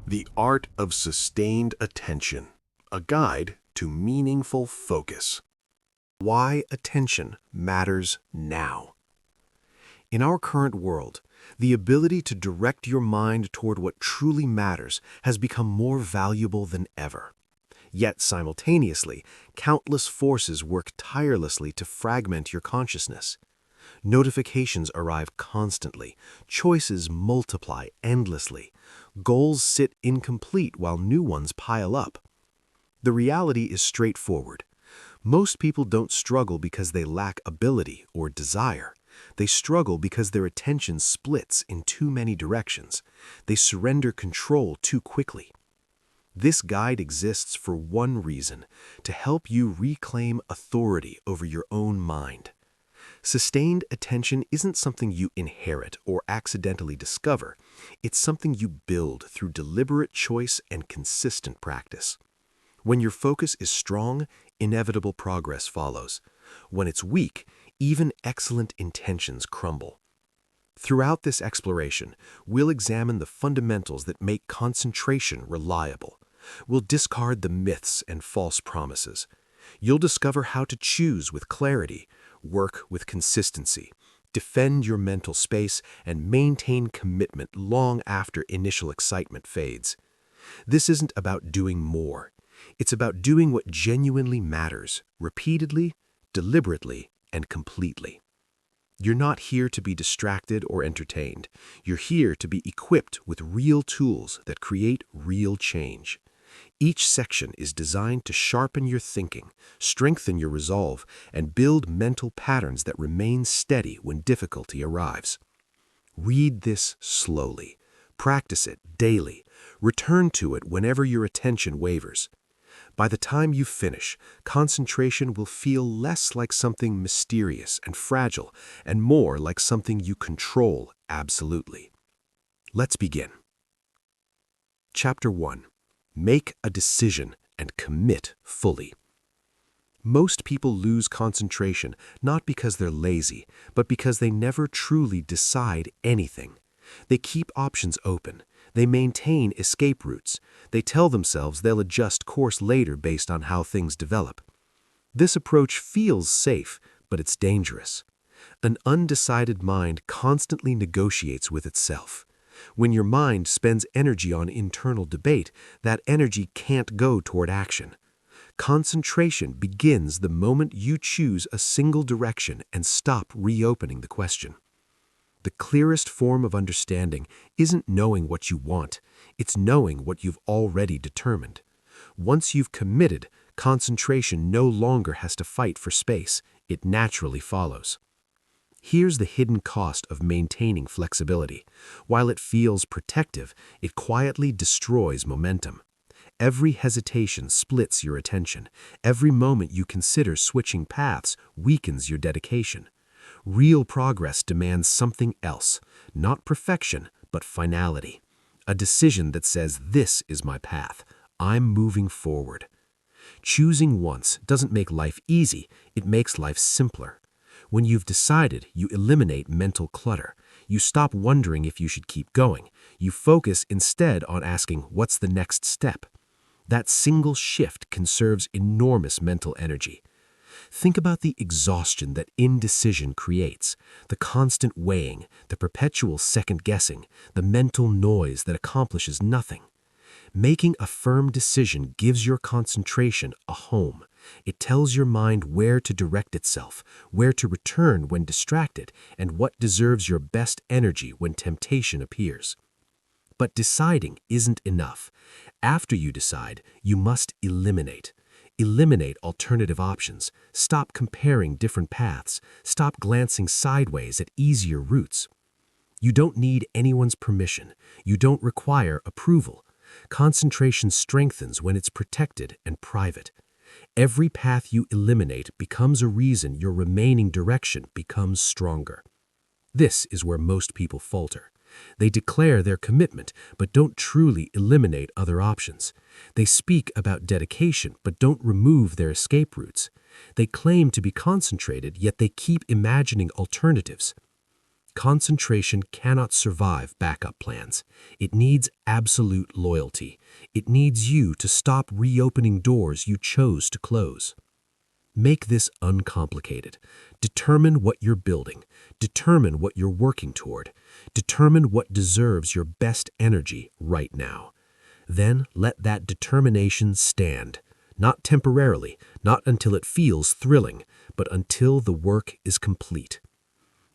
The Art of Sustained Attention, a guide to meaningful focus. Why attention matters now. In our current world, the ability to direct your mind toward what truly matters has become more valuable than ever. Yet simultaneously, countless forces work tirelessly to fragment your consciousness. Notifications arrive constantly, choices multiply endlessly, goals sit incomplete while new ones pile up. The reality is straightforward. Most people don't struggle because they lack ability or desire. They struggle because their attention splits in too many directions. They surrender control too quickly. This guide exists for one reason: to help you reclaim authority over your own mind. Sustained attention isn't something you inherit or accidentally discover. It's something you build through deliberate choice and consistent practice. When your focus is strong, inevitable progress follows. When it's weak, even excellent intentions crumble. Throughout this exploration, we'll examine the fundamentals that make concentration reliable. We'll discard the myths and false promises. You'll discover how to choose with clarity, work with consistency, defend your mental space, and maintain commitment long after initial excitement fades. This isn't about doing more. It's about doing what genuinely matters, repeatedly, deliberately, and completely. You're not here to be distracted or entertained. You're here to be equipped with real tools that create real change. Each section is designed to sharpen your thinking, strengthen your resolve, and build mental patterns that remain steady when difficulty arrives. Read this slowly. Practice it daily. Return to it whenever your attention wavers. By the time you finish, concentration will feel less like something mysterious and fragile and more like something you control absolutely. Let's begin. Chapter 1. Make a decision and commit fully. Most people lose concentration not because they're lazy, but because they never truly decide anything. They keep options open. They maintain escape routes. They tell themselves they'll adjust course later based on how things develop. This approach feels safe, but it's dangerous. An undecided mind constantly negotiates with itself. When your mind spends energy on internal debate, that energy can't go toward action. Concentration begins the moment you choose a single direction and stop reopening the question. The clearest form of understanding isn't knowing what you want, it's knowing what you've already determined. Once you've committed, concentration no longer has to fight for space, it naturally follows. Here's the hidden cost of maintaining flexibility. While it feels protective, it quietly destroys momentum. Every hesitation splits your attention. Every moment you consider switching paths weakens your dedication. Real progress demands something else, not perfection, but finality. A decision that says, "This is my path. I'm moving forward." Choosing once doesn't make life easy, it makes life simpler. When you've decided, you eliminate mental clutter. You stop wondering if you should keep going. You focus instead on asking, what's the next step? That single shift conserves enormous mental energy. Think about the exhaustion that indecision creates, the constant weighing, the perpetual second-guessing, the mental noise that accomplishes nothing. Making a firm decision gives your concentration a home. It tells your mind where to direct itself, where to return when distracted, and what deserves your best energy when temptation appears. But deciding isn't enough. After you decide, you must eliminate. Eliminate alternative options. Stop comparing different paths. Stop glancing sideways at easier routes. You don't need anyone's permission. You don't require approval. Concentration strengthens when it's protected and private. Every path you eliminate becomes a reason your remaining direction becomes stronger. This is where most people falter. They declare their commitment, but don't truly eliminate other options. They speak about dedication, but don't remove their escape routes. They claim to be concentrated, yet they keep imagining alternatives. Concentration cannot survive backup plans. It needs absolute loyalty. It needs you to stop reopening doors you chose to close. Make this uncomplicated. Determine what you're building. Determine what you're working toward. Determine what deserves your best energy right now. Then let that determination stand. Not temporarily, not until it feels thrilling, but until the work is complete.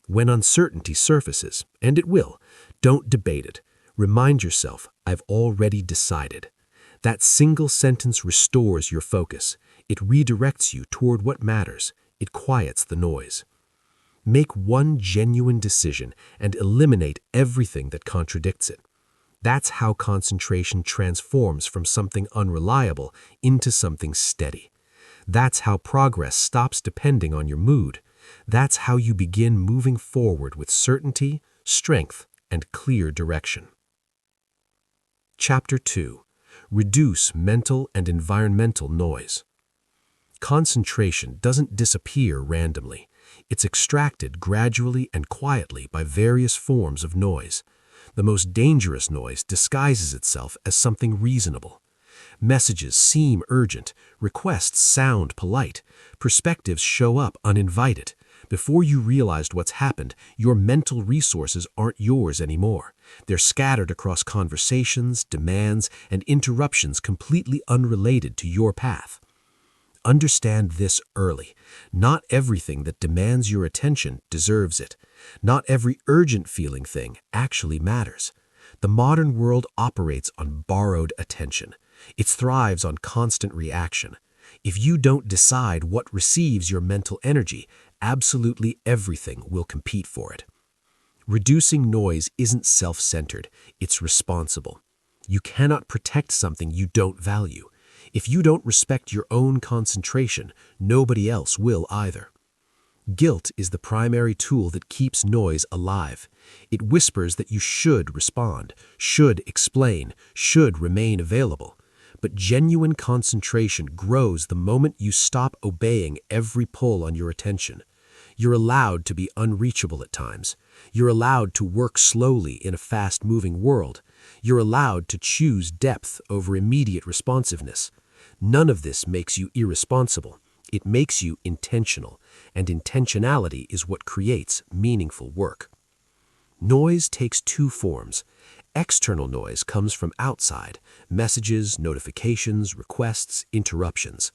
When uncertainty surfaces, and it will, don't debate it. Remind yourself, I've already decided. That single sentence restores your focus. It redirects you toward what matters. It quiets the noise. Make one genuine decision and eliminate everything that contradicts it. That's how concentration transforms from something unreliable into something steady. That's how progress stops depending on your mood. That's how you begin moving forward with certainty, strength, and clear direction. Chapter 2. Reduce mental and environmental noise. Concentration doesn't disappear randomly. It's extracted gradually and quietly by various forms of noise. The most dangerous noise disguises itself as something reasonable. Messages seem urgent, requests sound polite, perspectives show up uninvited. Before you realized what's happened, your mental resources aren't yours anymore. They're scattered across conversations, demands, and interruptions completely unrelated to your path. Understand this early. Not everything that demands your attention deserves it. Not every urgent feeling thing actually matters. The modern world operates on borrowed attention. It thrives on constant reaction. If you don't decide what receives your mental energy, absolutely everything will compete for it. Reducing noise isn't self-centered, it's responsible. You cannot protect something you don't value. If you don't respect your own concentration, nobody else will either. Guilt is the primary tool that keeps noise alive. It whispers that you should respond, should explain, should remain available. But genuine concentration grows the moment you stop obeying every pull on your attention. You're allowed to be unreachable at times. You're allowed to work slowly in a fast-moving world. You're allowed to choose depth over immediate responsiveness. None of this makes you irresponsible. It makes you intentional, and intentionality is what creates meaningful work. Noise takes two forms. External noise comes from outside: messages, notifications, requests, interruptions.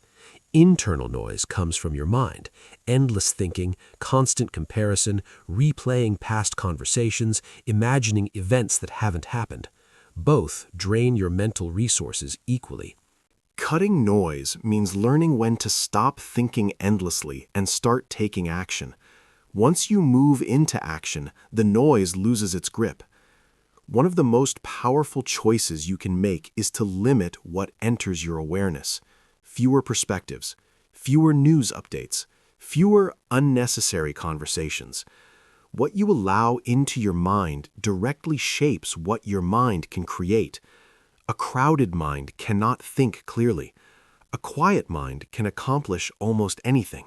Internal noise comes from your mind: endless thinking, constant comparison, replaying past conversations, imagining events that haven't happened. Both drain your mental resources equally. Cutting noise means learning when to stop thinking endlessly and start taking action. Once you move into action, the noise loses its grip. One of the most powerful choices you can make is to limit what enters your awareness. Fewer perspectives, fewer news updates, fewer unnecessary conversations. What you allow into your mind directly shapes what your mind can create. A crowded mind cannot think clearly. A quiet mind can accomplish almost anything.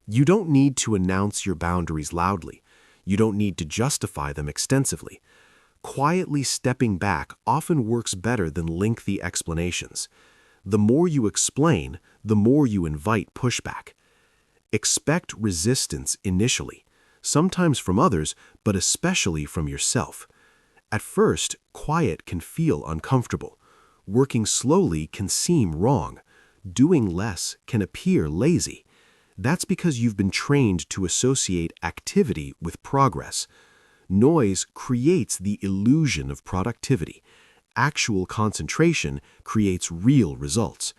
You don't need to announce your boundaries loudly. You don't need to justify them extensively. Quietly stepping back often works better than lengthy explanations. The more you explain, the more you invite pushback. Expect resistance initially, sometimes from others, but especially from yourself. At first, quiet can feel uncomfortable. Working slowly can seem wrong. Doing less can appear lazy. That's because you've been trained to associate activity with progress. Noise creates the illusion of productivity. Actual concentration creates real results.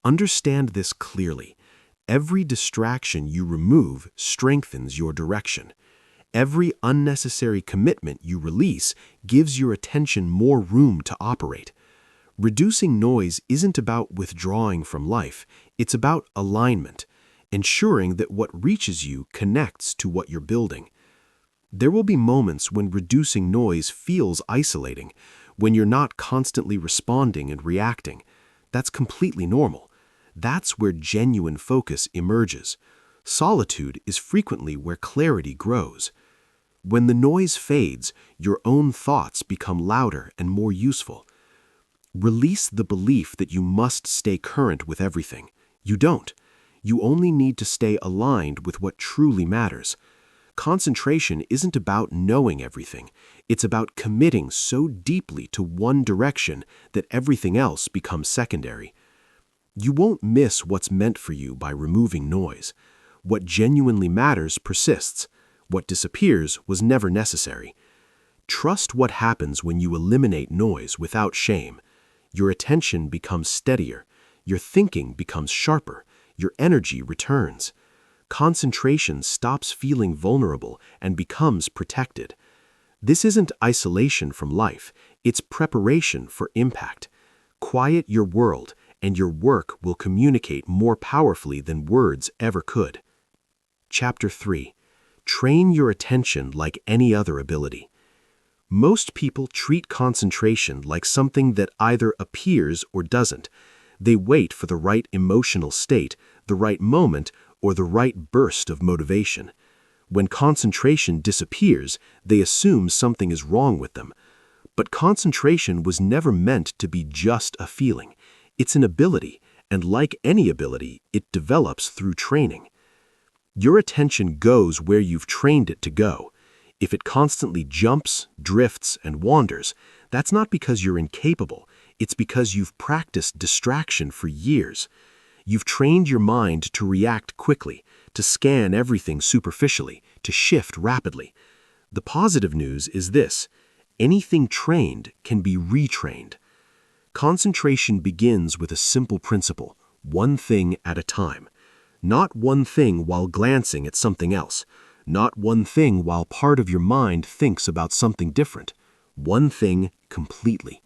Understand this clearly. Every distraction you remove strengthens your direction. Every unnecessary commitment you release gives your attention more room to operate. Reducing noise isn't about withdrawing from life. It's about alignment, ensuring that what reaches you connects to what you're building. There will be moments when reducing noise feels isolating, when you're not constantly responding and reacting. That's completely normal. That's where genuine focus emerges. Solitude is frequently where clarity grows. When the noise fades, your own thoughts become louder and more useful. Release the belief that you must stay current with everything. You don't. You only need to stay aligned with what truly matters. Concentration isn't about knowing everything. It's about committing so deeply to one direction that everything else becomes secondary. You won't miss what's meant for you by removing noise. What genuinely matters persists. What disappears was never necessary. Trust what happens when you eliminate noise without shame. Your attention becomes steadier. Your thinking becomes sharper. Your energy returns. Concentration stops feeling vulnerable and becomes protected. This isn't isolation from life. It's preparation for impact. Quiet your world, and your work will communicate more powerfully than words ever could. Chapter 3. Train your attention like any other ability. Most people treat concentration like something that either appears or doesn't. They wait for the right emotional state, the right moment, or the right burst of motivation. When concentration disappears, they assume something is wrong with them. But concentration was never meant to be just a feeling. It's an ability, and like any ability, it develops through training. Your attention goes where you've trained it to go. If it constantly jumps, drifts, and wanders, that's not because you're incapable. It's because you've practiced distraction for years. You've trained your mind to react quickly, to scan everything superficially, to shift rapidly. The positive news is this: anything trained can be retrained. Concentration begins with a simple principle: one thing at a time. Not one thing while glancing at something else. Not one thing while part of your mind thinks about something different. One thing completely.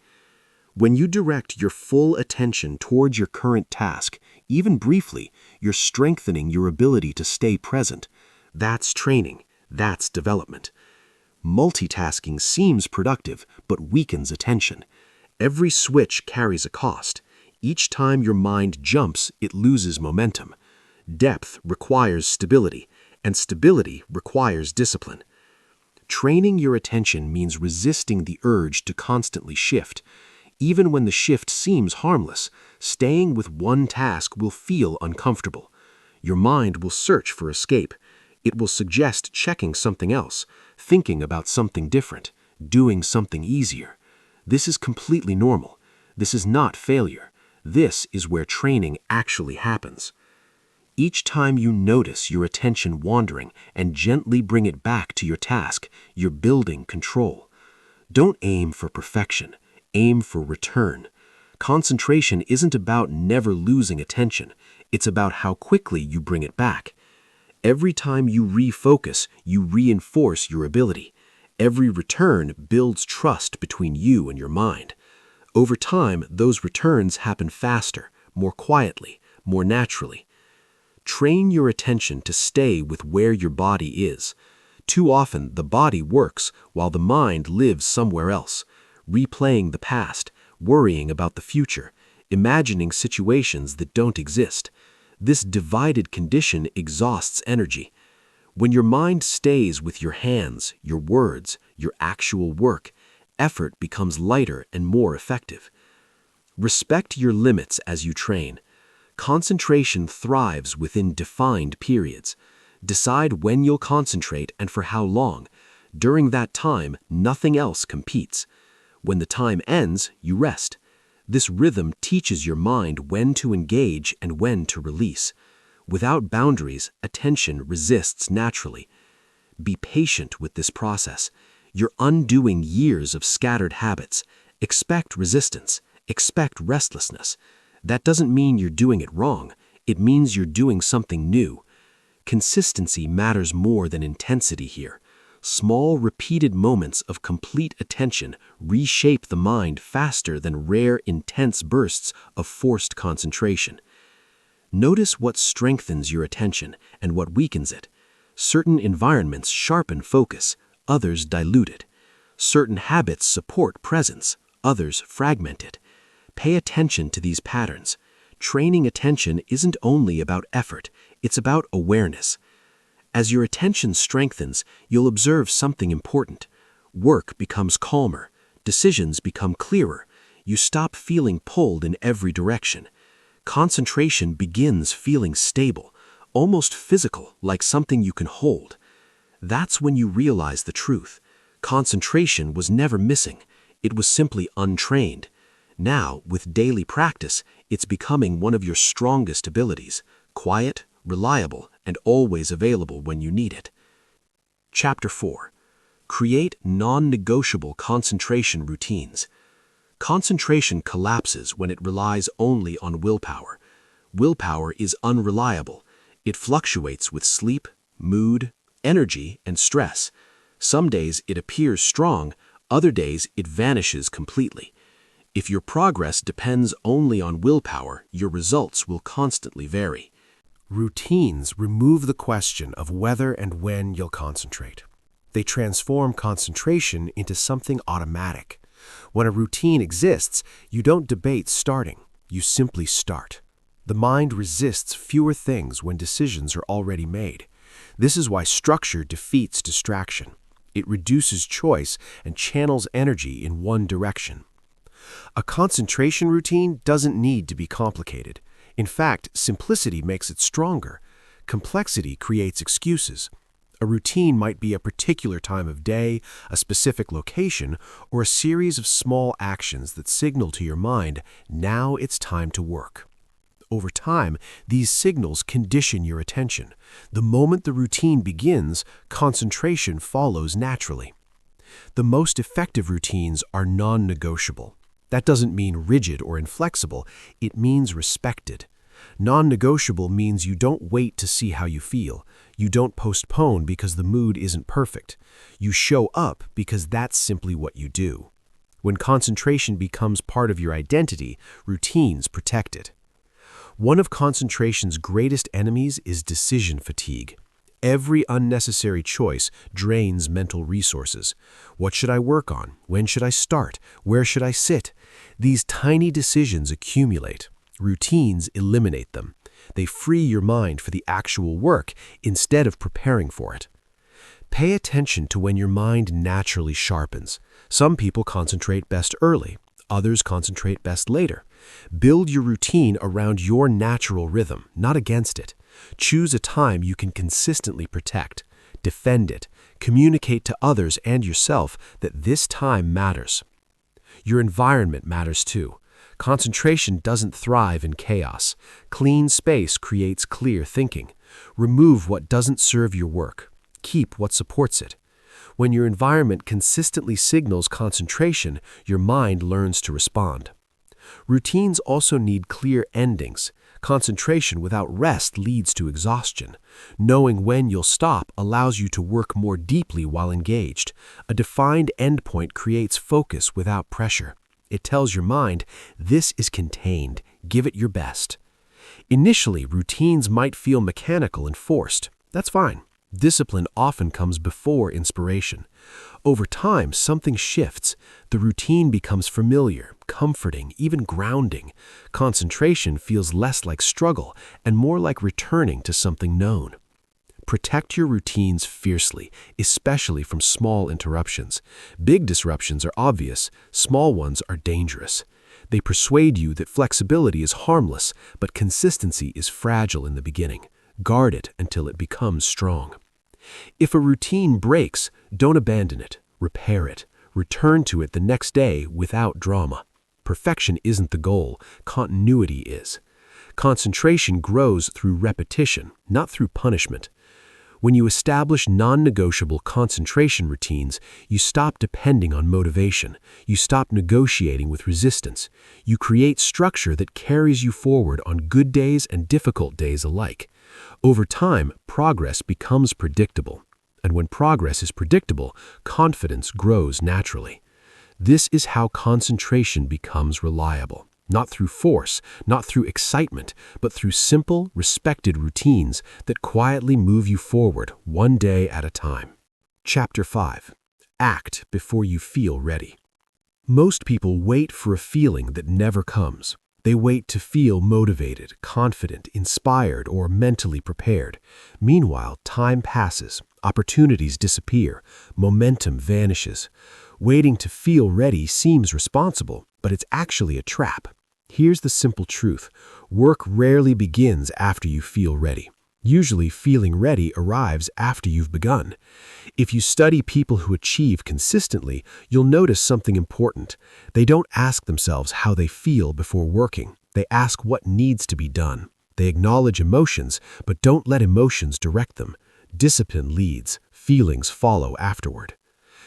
When you direct your full attention towards your current task, even briefly, you're strengthening your ability to stay present. That's training. That's development. Multitasking seems productive, but weakens attention. Every switch carries a cost. Each time your mind jumps, it loses momentum. Depth requires stability, and stability requires discipline. Training your attention means resisting the urge to constantly shift. Even when the shift seems harmless, staying with one task will feel uncomfortable. Your mind will search for escape. It will suggest checking something else, thinking about something different, doing something easier. This is completely normal. This is not failure. This is where training actually happens. Each time you notice your attention wandering and gently bring it back to your task, you're building control. Don't aim for perfection. Aim for return. Concentration isn't about never losing attention. It's about how quickly you bring it back. Every time you refocus, you reinforce your ability. Every return builds trust between you and your mind. Over time, those returns happen faster, more quietly, more naturally. Train your attention to stay with where your body is. Too often, the body works while the mind lives somewhere else, replaying the past, worrying about the future, imagining situations that don't exist. This divided condition exhausts energy. When your mind stays with your hands, your words, your actual work, effort becomes lighter and more effective. Respect your limits as you train. Concentration thrives within defined periods. Decide when you'll concentrate and for how long. During that time, nothing else competes. When the time ends, you rest. This rhythm teaches your mind when to engage and when to release. Without boundaries, attention resists naturally. Be patient with this process. You're undoing years of scattered habits. Expect resistance. Expect restlessness. That doesn't mean you're doing it wrong. It means you're doing something new. Consistency matters more than intensity here. Small, repeated moments of complete attention reshape the mind faster than rare, intense bursts of forced concentration. Notice what strengthens your attention and what weakens it. Certain environments sharpen focus, others dilute it. Certain habits support presence, others fragment it. Pay attention to these patterns. Training attention isn't only about effort, it's about awareness. As your attention strengthens, you'll observe something important. Work becomes calmer. Decisions become clearer. You stop feeling pulled in every direction. Concentration begins feeling stable, almost physical, like something you can hold. That's when you realize the truth. Concentration was never missing. It was simply untrained. Now, with daily practice, it's becoming one of your strongest abilities, quiet, reliable, and always available when you need it. Chapter 4. Create non-negotiable concentration routines. Concentration collapses when it relies only on willpower. Willpower is unreliable. It fluctuates with sleep, mood, energy, and stress. Some days it appears strong, other days it vanishes completely. If your progress depends only on willpower, your results will constantly vary. Routines remove the question of whether and when you'll concentrate. They transform concentration into something automatic. When a routine exists, you don't debate starting, you simply start. The mind resists fewer things when decisions are already made. This is why structure defeats distraction. It reduces choice and channels energy in one direction. A concentration routine doesn't need to be complicated. In fact, simplicity makes it stronger. Complexity creates excuses. A routine might be a particular time of day, a specific location, or a series of small actions that signal to your mind, now it's time to work. Over time, these signals condition your attention. The moment the routine begins, concentration follows naturally. The most effective routines are non-negotiable. That doesn't mean rigid or inflexible, it means respected. Non-negotiable means you don't wait to see how you feel. You don't postpone because the mood isn't perfect. You show up because that's simply what you do. When concentration becomes part of your identity, routines protect it. One of concentration's greatest enemies is decision fatigue. Every unnecessary choice drains mental resources. What should I work on? When should I start? Where should I sit? These tiny decisions accumulate. Routines eliminate them. They free your mind for the actual work instead of preparing for it. Pay attention to when your mind naturally sharpens. Some people concentrate best early. Others concentrate best later. Build your routine around your natural rhythm, not against it. Choose a time you can consistently protect. Defend it. Communicate to others and yourself that this time matters. Your environment matters too. Concentration doesn't thrive in chaos. Clean space creates clear thinking. Remove what doesn't serve your work. Keep what supports it. When your environment consistently signals concentration, your mind learns to respond. Routines also need clear endings. Concentration without rest leads to exhaustion. Knowing when you'll stop allows you to work more deeply while engaged. A defined endpoint creates focus without pressure. It tells your mind, this is contained, give it your best. Initially, routines might feel mechanical and forced. That's fine. Discipline often comes before inspiration. Over time, something shifts. The routine becomes familiar, comforting, even grounding. Concentration feels less like struggle and more like returning to something known. Protect your routines fiercely, especially from small interruptions. Big disruptions are obvious, small ones are dangerous. They persuade you that flexibility is harmless, but consistency is fragile in the beginning. Guard it until it becomes strong. If a routine breaks, don't abandon it. Repair it. Return to it the next day without drama. Perfection isn't the goal, continuity is. Concentration grows through repetition, not through punishment. When you establish non-negotiable concentration routines, you stop depending on motivation. You stop negotiating with resistance. You create structure that carries you forward on good days and difficult days alike. Over time, progress becomes predictable. And when progress is predictable, confidence grows naturally. This is how concentration becomes reliable. Not through force, not through excitement, but through simple, respected routines that quietly move you forward one day at a time. Chapter 5. Act before you feel ready. Most people wait for a feeling that never comes. They wait to feel motivated, confident, inspired, or mentally prepared. Meanwhile, time passes, opportunities disappear, momentum vanishes. Waiting to feel ready seems responsible, but it's actually a trap. Here's the simple truth. Work rarely begins after you feel ready. Usually, feeling ready arrives after you've begun. If you study people who achieve consistently, you'll notice something important. They don't ask themselves how they feel before working. They ask what needs to be done. They acknowledge emotions, but don't let emotions direct them. Discipline leads, feelings follow afterward.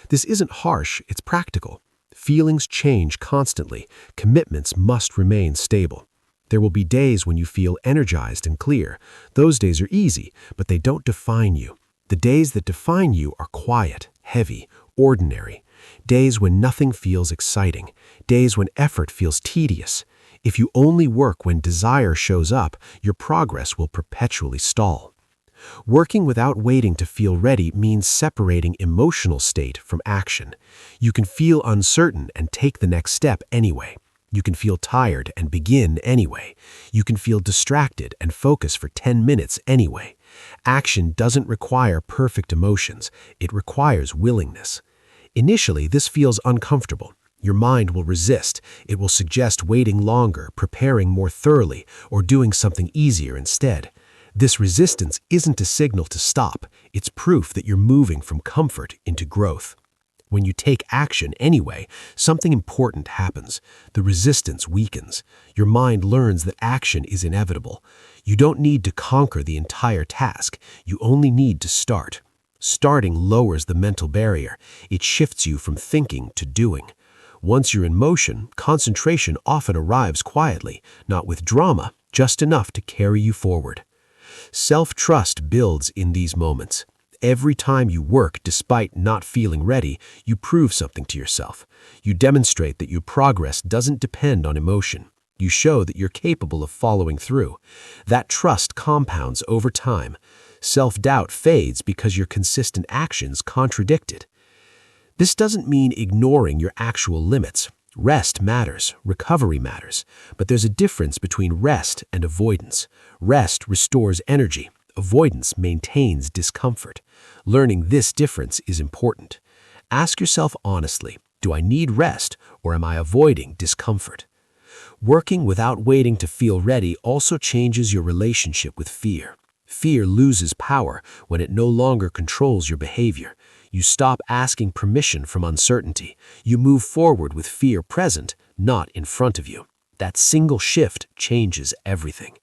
This isn't harsh, it's practical. Feelings change constantly. Commitments must remain stable. There will be days when you feel energized and clear. Those days are easy, but they don't define you. The days that define you are quiet, heavy, ordinary. Days when nothing feels exciting. Days when effort feels tedious. If you only work when desire shows up, your progress will perpetually stall. Working without waiting to feel ready means separating emotional state from action. You can feel uncertain and take the next step anyway. You can feel tired and begin anyway. You can feel distracted and focus for 10 minutes anyway. Action doesn't require perfect emotions. It requires willingness. Initially, this feels uncomfortable. Your mind will resist. It will suggest waiting longer, preparing more thoroughly, or doing something easier instead. This resistance isn't a signal to stop. It's proof that you're moving from comfort into growth. When you take action anyway, something important happens. The resistance weakens. Your mind learns that action is inevitable. You don't need to conquer the entire task. You only need to start. Starting lowers the mental barrier. It shifts you from thinking to doing. Once you're in motion, concentration often arrives quietly, not with drama, just enough to carry you forward. Self-trust builds in these moments. Every time you work despite not feeling ready, you prove something to yourself. You demonstrate that your progress doesn't depend on emotion. You show that you're capable of following through. That trust compounds over time. Self-doubt fades because your consistent actions contradict it. This doesn't mean ignoring your actual limits. Rest matters, recovery matters, but there's a difference between rest and avoidance. Rest restores energy. Avoidance maintains discomfort. Learning this difference is important. Ask yourself honestly, do I need rest or am I avoiding discomfort? Working without waiting to feel ready also changes your relationship with fear. Fear loses power when it no longer controls your behavior. You stop asking permission from uncertainty. You move forward with fear present, not in front of you. That single shift changes everything.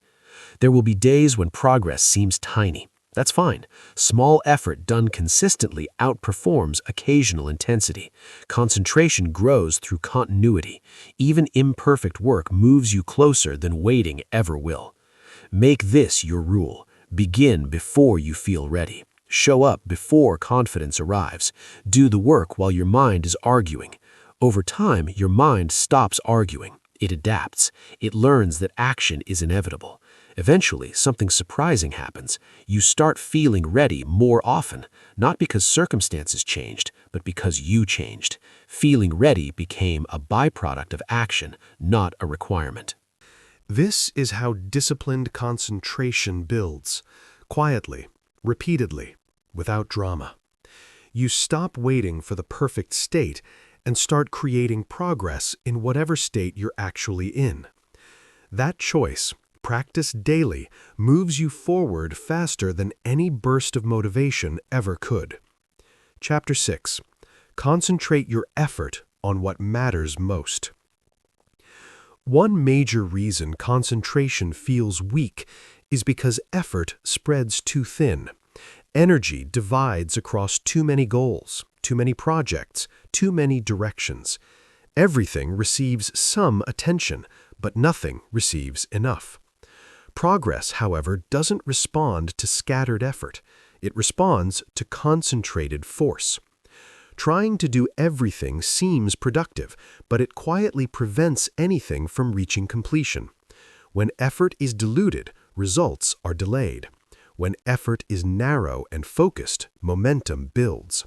There will be days when progress seems tiny. That's fine. Small effort done consistently outperforms occasional intensity. Concentration grows through continuity. Even imperfect work moves you closer than waiting ever will. Make this your rule. Begin before you feel ready. Show up before confidence arrives. Do the work while your mind is arguing. Over time, your mind stops arguing. It adapts. It learns that action is inevitable. Eventually, something surprising happens. You start feeling ready more often, not because circumstances changed, but because you changed. Feeling ready became a byproduct of action, not a requirement. This is how disciplined concentration builds, quietly, repeatedly, without drama. You stop waiting for the perfect state and start creating progress in whatever state you're actually in. That choice, practiced daily, moves you forward faster than any burst of motivation ever could. Chapter 6. Concentrate your effort on what matters most. One major reason concentration feels weak is because effort spreads too thin. Energy divides across too many goals, too many projects, too many directions. Everything receives some attention, but nothing receives enough. Progress, however, doesn't respond to scattered effort. It responds to concentrated force. Trying to do everything seems productive, but it quietly prevents anything from reaching completion. When effort is diluted, results are delayed. When effort is narrow and focused, momentum builds.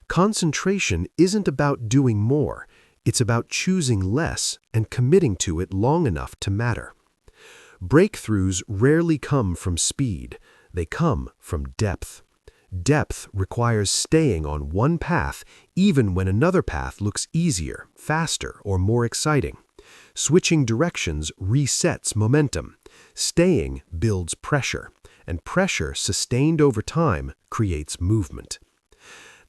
Concentration isn't about doing more. It's about choosing less and committing to it long enough to matter. Breakthroughs rarely come from speed. They come from depth. Depth requires staying on one path even when another path looks easier, faster, or more exciting. Switching directions resets momentum. Staying builds pressure, and pressure sustained over time creates movement.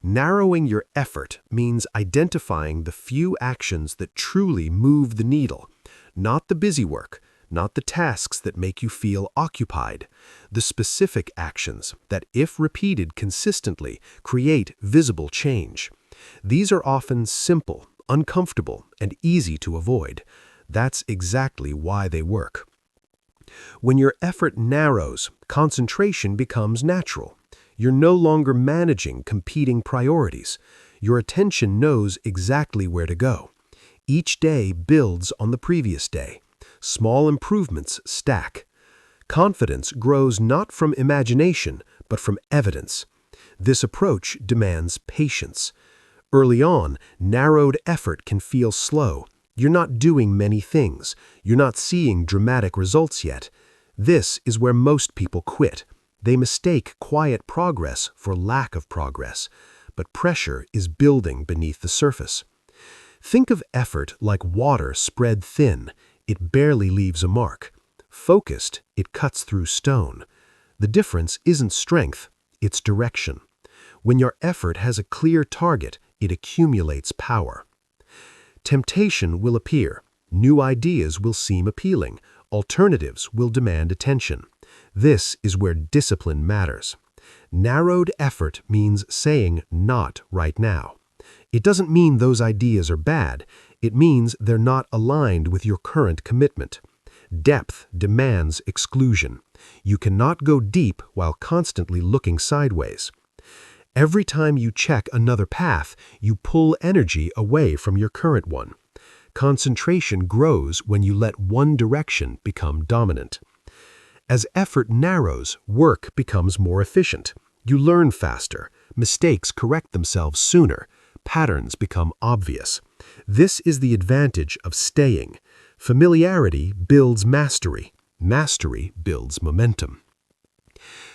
Narrowing your effort means identifying the few actions that truly move the needle, not the busy work, not the tasks that make you feel occupied, the specific actions that, if repeated consistently, create visible change. These are often simple, uncomfortable, and easy to avoid. That's exactly why they work. When your effort narrows, concentration becomes natural. You're no longer managing competing priorities. Your attention knows exactly where to go. Each day builds on the previous day. Small improvements stack. Confidence grows not from imagination, but from evidence. This approach demands patience. Early on, narrowed effort can feel slow. You're not doing many things. You're not seeing dramatic results yet. This is where most people quit. They mistake quiet progress for lack of progress, but pressure is building beneath the surface. Think of effort like water spread thin. It barely leaves a mark. Focused, it cuts through stone. The difference isn't strength, it's direction. When your effort has a clear target, it accumulates power. Temptation will appear. New ideas will seem appealing. Alternatives will demand attention. This is where discipline matters. Narrowed effort means saying not right now. It doesn't mean those ideas are bad. It means they're not aligned with your current commitment. Depth demands exclusion. You cannot go deep while constantly looking sideways. Every time you check another path, you pull energy away from your current one. Concentration grows when you let one direction become dominant. As effort narrows, work becomes more efficient. You learn faster. Mistakes correct themselves sooner. Patterns become obvious. This is the advantage of staying. Familiarity builds mastery. Mastery builds momentum.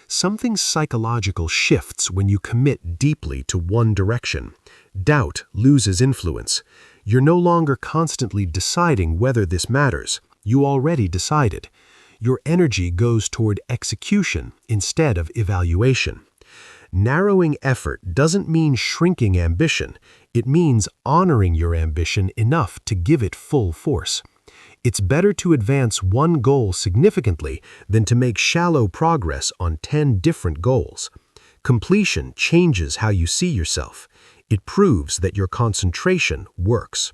Something psychological shifts when you commit deeply to one direction. Doubt loses influence. You're no longer constantly deciding whether this matters. You already decided. Your energy goes toward execution instead of evaluation. Narrowing effort doesn't mean shrinking ambition. It means honoring your ambition enough to give it full force. It's better to advance one goal significantly than to make shallow progress on 10 different goals. Completion changes how you see yourself. It proves that your concentration works.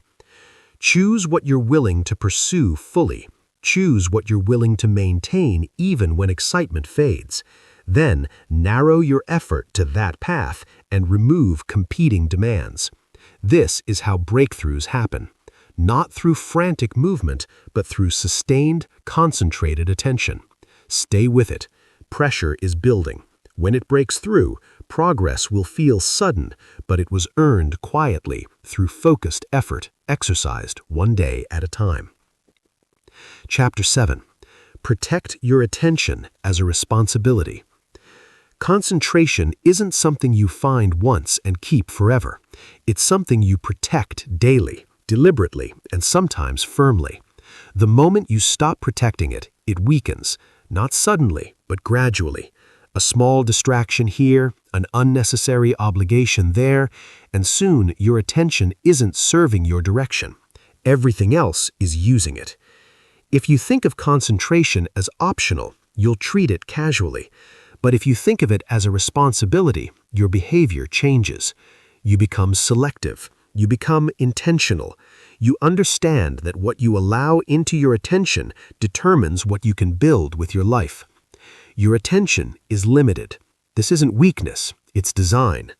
Choose what you're willing to pursue fully. Choose what you're willing to maintain even when excitement fades. Then narrow your effort to that path and remove competing demands. This is how breakthroughs happen. Not through frantic movement, but through sustained, concentrated attention. Stay with it. Pressure is building. When it breaks through, progress will feel sudden, but it was earned quietly through focused effort, exercised one day at a time. Chapter 7. Protect your attention as a responsibility. Concentration isn't something you find once and keep forever. It's something you protect daily, deliberately, and sometimes firmly. The moment you stop protecting it, it weakens, not suddenly, but gradually. A small distraction here, an unnecessary obligation there, and soon your attention isn't serving your direction. Everything else is using it. If you think of concentration as optional, you'll treat it casually. But if you think of it as a responsibility, your behavior changes. You become selective. You become intentional. You understand that what you allow into your attention determines what you can build with your life. Your attention is limited. This isn't weakness, it's design.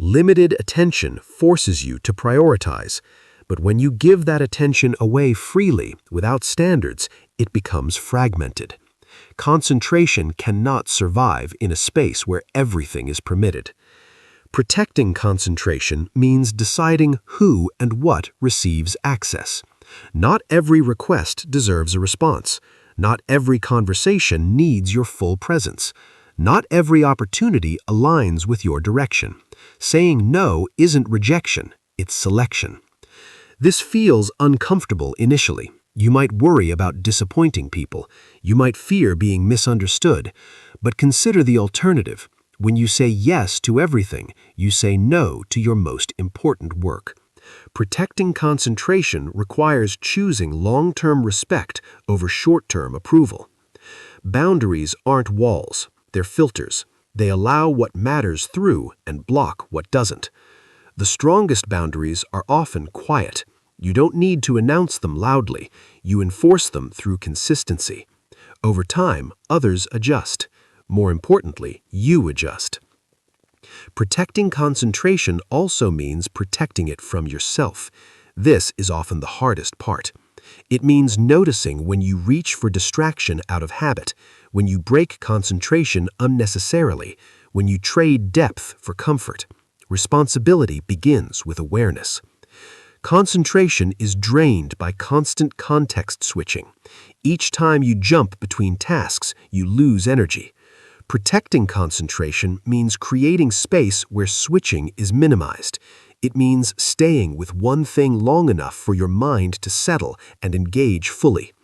Limited attention forces you to prioritize. But when you give that attention away freely, without standards, it becomes fragmented. Concentration cannot survive in a space where everything is permitted. Protecting concentration means deciding who and what receives access. Not every request deserves a response. Not every conversation needs your full presence. Not every opportunity aligns with your direction. Saying no isn't rejection, it's selection. This feels uncomfortable initially. You might worry about disappointing people. You might fear being misunderstood. But consider the alternative. When you say yes to everything, you say no to your most important work. Protecting concentration requires choosing long-term respect over short-term approval. Boundaries aren't walls, they're filters. They allow what matters through and block what doesn't. The strongest boundaries are often quiet. You don't need to announce them loudly. You enforce them through consistency. Over time, others adjust. More importantly, you adjust. Protecting concentration also means protecting it from yourself. This is often the hardest part. It means noticing when you reach for distraction out of habit, when you break concentration unnecessarily, when you trade depth for comfort. Responsibility begins with awareness. Concentration is drained by constant context switching. Each time you jump between tasks, you lose energy. Protecting concentration means creating space where switching is minimized. It means staying with one thing long enough for your mind to settle and engage fully.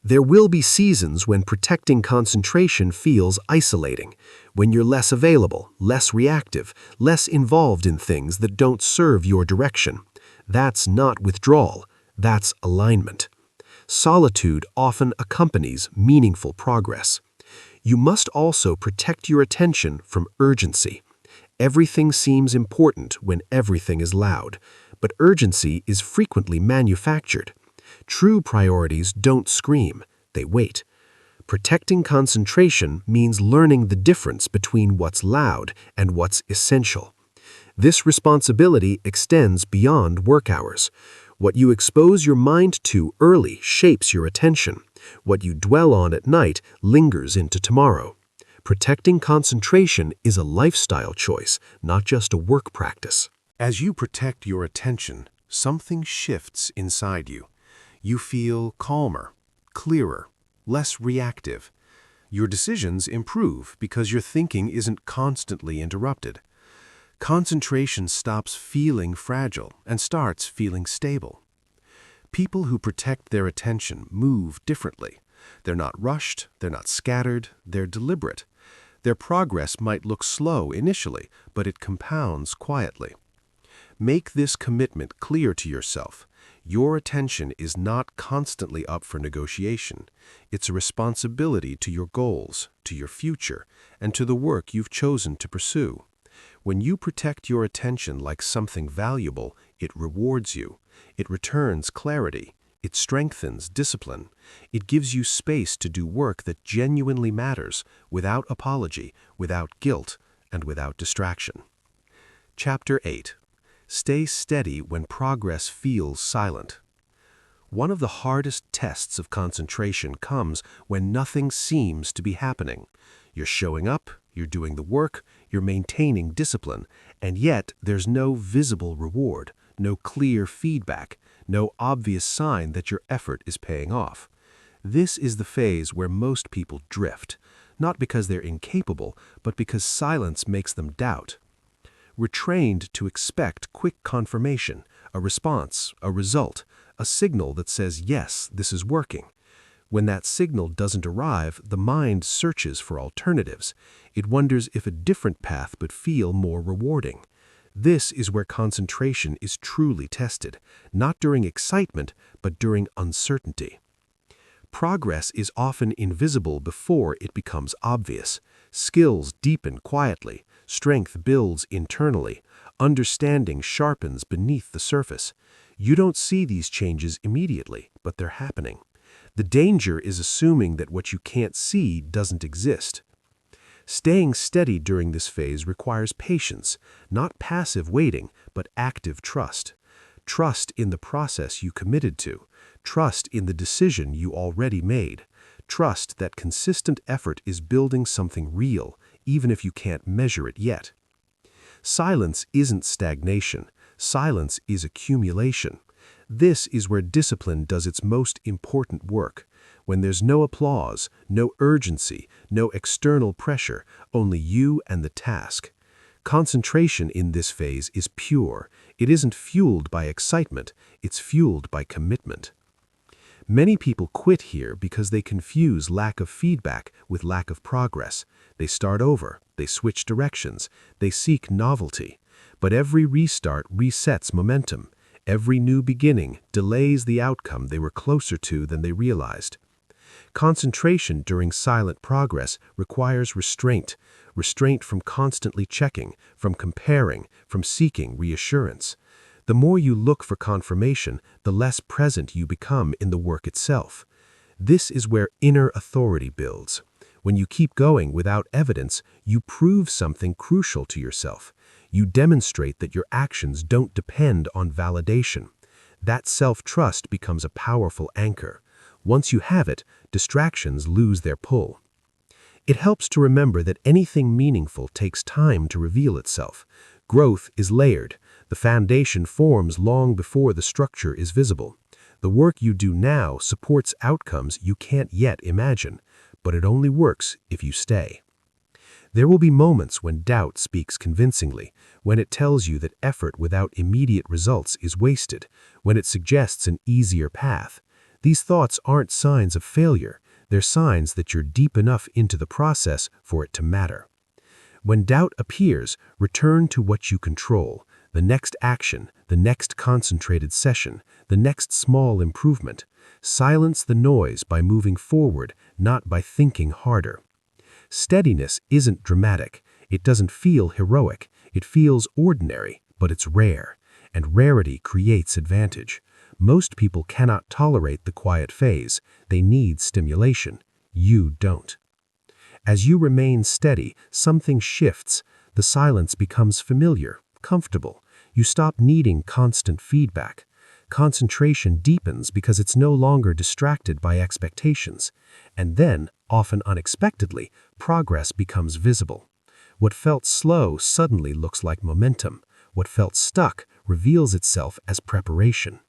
There will be seasons when protecting concentration feels isolating, when you're less available, less reactive, less involved in things that don't serve your direction. That's not withdrawal, that's alignment. Solitude often accompanies meaningful progress. You must also protect your attention from urgency. Everything seems important when everything is loud, but urgency is frequently manufactured. True priorities don't scream, they wait. Protecting concentration means learning the difference between what's loud and what's essential. This responsibility extends beyond work hours. What you expose your mind to early shapes your attention. What you dwell on at night lingers into tomorrow. Protecting concentration is a lifestyle choice, not just a work practice. As you protect your attention, something shifts inside you. You feel calmer, clearer, less reactive. Your decisions improve because your thinking isn't constantly interrupted. Concentration stops feeling fragile and starts feeling stable. People who protect their attention move differently. They're not rushed, they're not scattered, they're deliberate. Their progress might look slow initially, but it compounds quietly. Make this commitment clear to yourself. Your attention is not constantly up for negotiation. It's a responsibility to your goals, to your future, and to the work you've chosen to pursue. When you protect your attention like something valuable, it rewards you. It returns clarity. It strengthens discipline. It gives you space to do work that genuinely matters, without apology, without guilt, and without distraction. Chapter 8. Stay steady when progress feels silent. One of the hardest tests of concentration comes when nothing seems to be happening. You're showing up, you're doing the work, you're maintaining discipline, and yet there's no visible reward, no clear feedback, no obvious sign that your effort is paying off. This is the phase where most people drift, not because they're incapable, but because silence makes them doubt. We're trained to expect quick confirmation, a response, a result, a signal that says, yes, this is working. When that signal doesn't arrive, the mind searches for alternatives. It wonders if a different path would feel more rewarding. This is where concentration is truly tested, not during excitement, but during uncertainty. Progress is often invisible before it becomes obvious. Skills deepen quietly, strength builds internally, understanding sharpens beneath the surface. You don't see these changes immediately, but they're happening. The danger is assuming that what you can't see doesn't exist. Staying steady during this phase requires patience, not passive waiting, but active trust. Trust in the process you committed to. Trust in the decision you already made. Trust that consistent effort is building something real, even if you can't measure it yet. Silence isn't stagnation. Silence is accumulation. This is where discipline does its most important work. When there's no applause, no urgency, no external pressure, only you and the task. Concentration in this phase is pure. It isn't fueled by excitement, it's fueled by commitment. Many people quit here because they confuse lack of feedback with lack of progress. They start over, they switch directions, they seek novelty. But every restart resets momentum. Every new beginning delays the outcome they were closer to than they realized. Concentration during silent progress requires restraint from constantly checking, from comparing, from seeking reassurance. The more you look for confirmation, the less present you become in the work itself. This is where inner authority builds. When you keep going without evidence, you prove something crucial to yourself. You demonstrate that your actions don't depend on validation. That self-trust becomes a powerful anchor. Once you have it, distractions lose their pull. It helps to remember that anything meaningful takes time to reveal itself. Growth is layered. The foundation forms long before the structure is visible. The work you do now supports outcomes you can't yet imagine, but it only works if you stay. There will be moments when doubt speaks convincingly, when it tells you that effort without immediate results is wasted, when it suggests an easier path. These thoughts aren't signs of failure, they're signs that you're deep enough into the process for it to matter. When doubt appears, return to what you control. The next action, the next concentrated session, the next small improvement. Silence the noise by moving forward, not by thinking harder. Steadiness isn't dramatic. It doesn't feel heroic. It feels ordinary, but it's rare. And rarity creates advantage. Most people cannot tolerate the quiet phase. They need stimulation. You don't. As you remain steady, something shifts. The silence becomes familiar, comfortable. You stop needing constant feedback. Concentration deepens because it's no longer distracted by expectations. And then, often unexpectedly, progress becomes visible. What felt slow suddenly looks like momentum. What felt stuck reveals itself as preparation.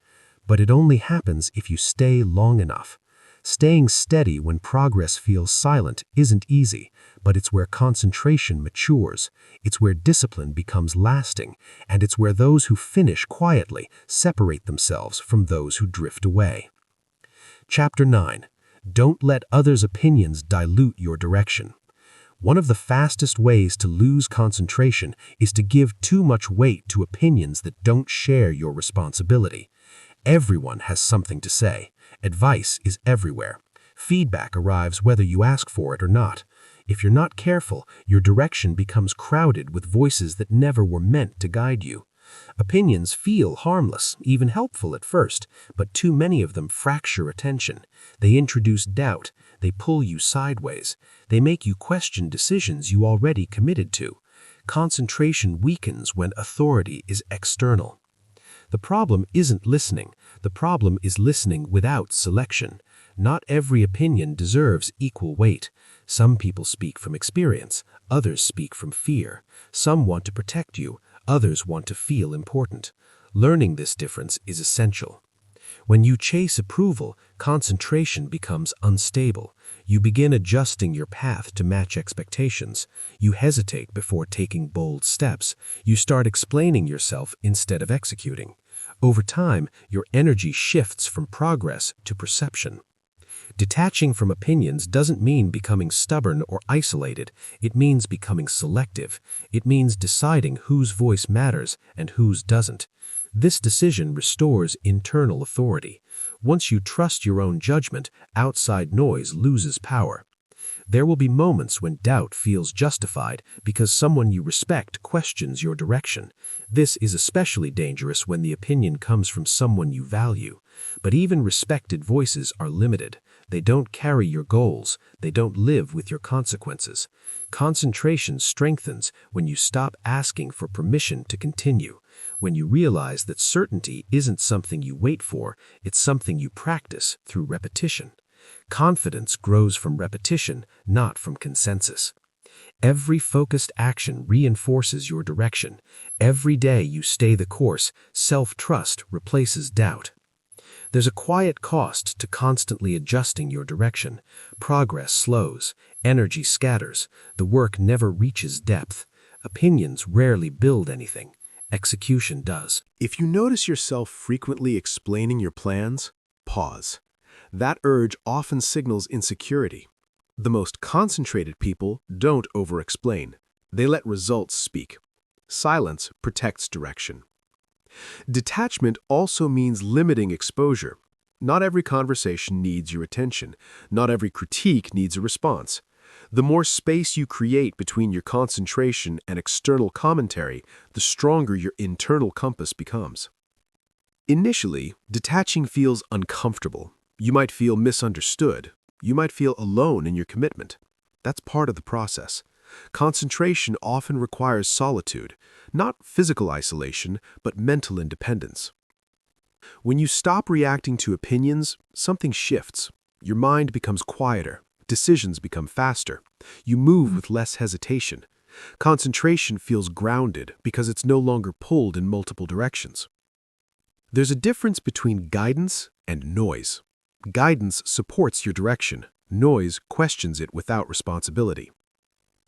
But it only happens if you stay long enough. Staying steady when progress feels silent isn't easy, but it's where concentration matures. It's where discipline becomes lasting, and it's where those who finish quietly separate themselves from those who drift away. Chapter 9. Don't let others' opinions dilute your direction. One of the fastest ways to lose concentration is to give too much weight to opinions that don't share your responsibility. Everyone has something to say. Advice is everywhere. Feedback arrives whether you ask for it or not. If you're not careful, your direction becomes crowded with voices that never were meant to guide you. Opinions feel harmless, even helpful at first, but too many of them fracture attention. They introduce doubt. They pull you sideways. They make you question decisions you already committed to. Concentration weakens when authority is external. The problem isn't listening. The problem is listening without selection. Not every opinion deserves equal weight. Some people speak from experience. Others speak from fear. Some want to protect you. Others want to feel important. Learning this difference is essential. When you chase approval, concentration becomes unstable. You begin adjusting your path to match expectations. You hesitate before taking bold steps. You start explaining yourself instead of executing. Over time, your energy shifts from progress to perception. Detaching from opinions doesn't mean becoming stubborn or isolated. It means becoming selective. It means deciding whose voice matters and whose doesn't. This decision restores internal authority. Once you trust your own judgment, outside noise loses power. There will be moments when doubt feels justified because someone you respect questions your direction. This is especially dangerous when the opinion comes from someone you value. But even respected voices are limited. They don't carry your goals. They don't live with your consequences. Concentration strengthens when you stop asking for permission to continue. When you realize that certainty isn't something you wait for, it's something you practice through repetition. Confidence grows from repetition, not from consensus. Every focused action reinforces your direction. Every day you stay the course, self-trust replaces doubt. There's a quiet cost to constantly adjusting your direction. Progress slows, energy scatters, the work never reaches depth. Opinions rarely build anything. Execution does. If you notice yourself frequently explaining your plans, pause. That urge often signals insecurity. The most concentrated people don't over-explain. They let results speak. Silence protects direction. Detachment also means limiting exposure. Not every conversation needs your attention. Not every critique needs a response. The more space you create between your concentration and external commentary, the stronger your internal compass becomes. Initially, detaching feels uncomfortable. You might feel misunderstood. You might feel alone in your commitment. That's part of the process. Concentration often requires solitude, not physical isolation, but mental independence. When you stop reacting to opinions, something shifts. Your mind becomes quieter. Decisions become faster. You move with less hesitation. Concentration feels grounded because it's no longer pulled in multiple directions. There's a difference between guidance and noise. Guidance supports your direction. Noise questions it without responsibility.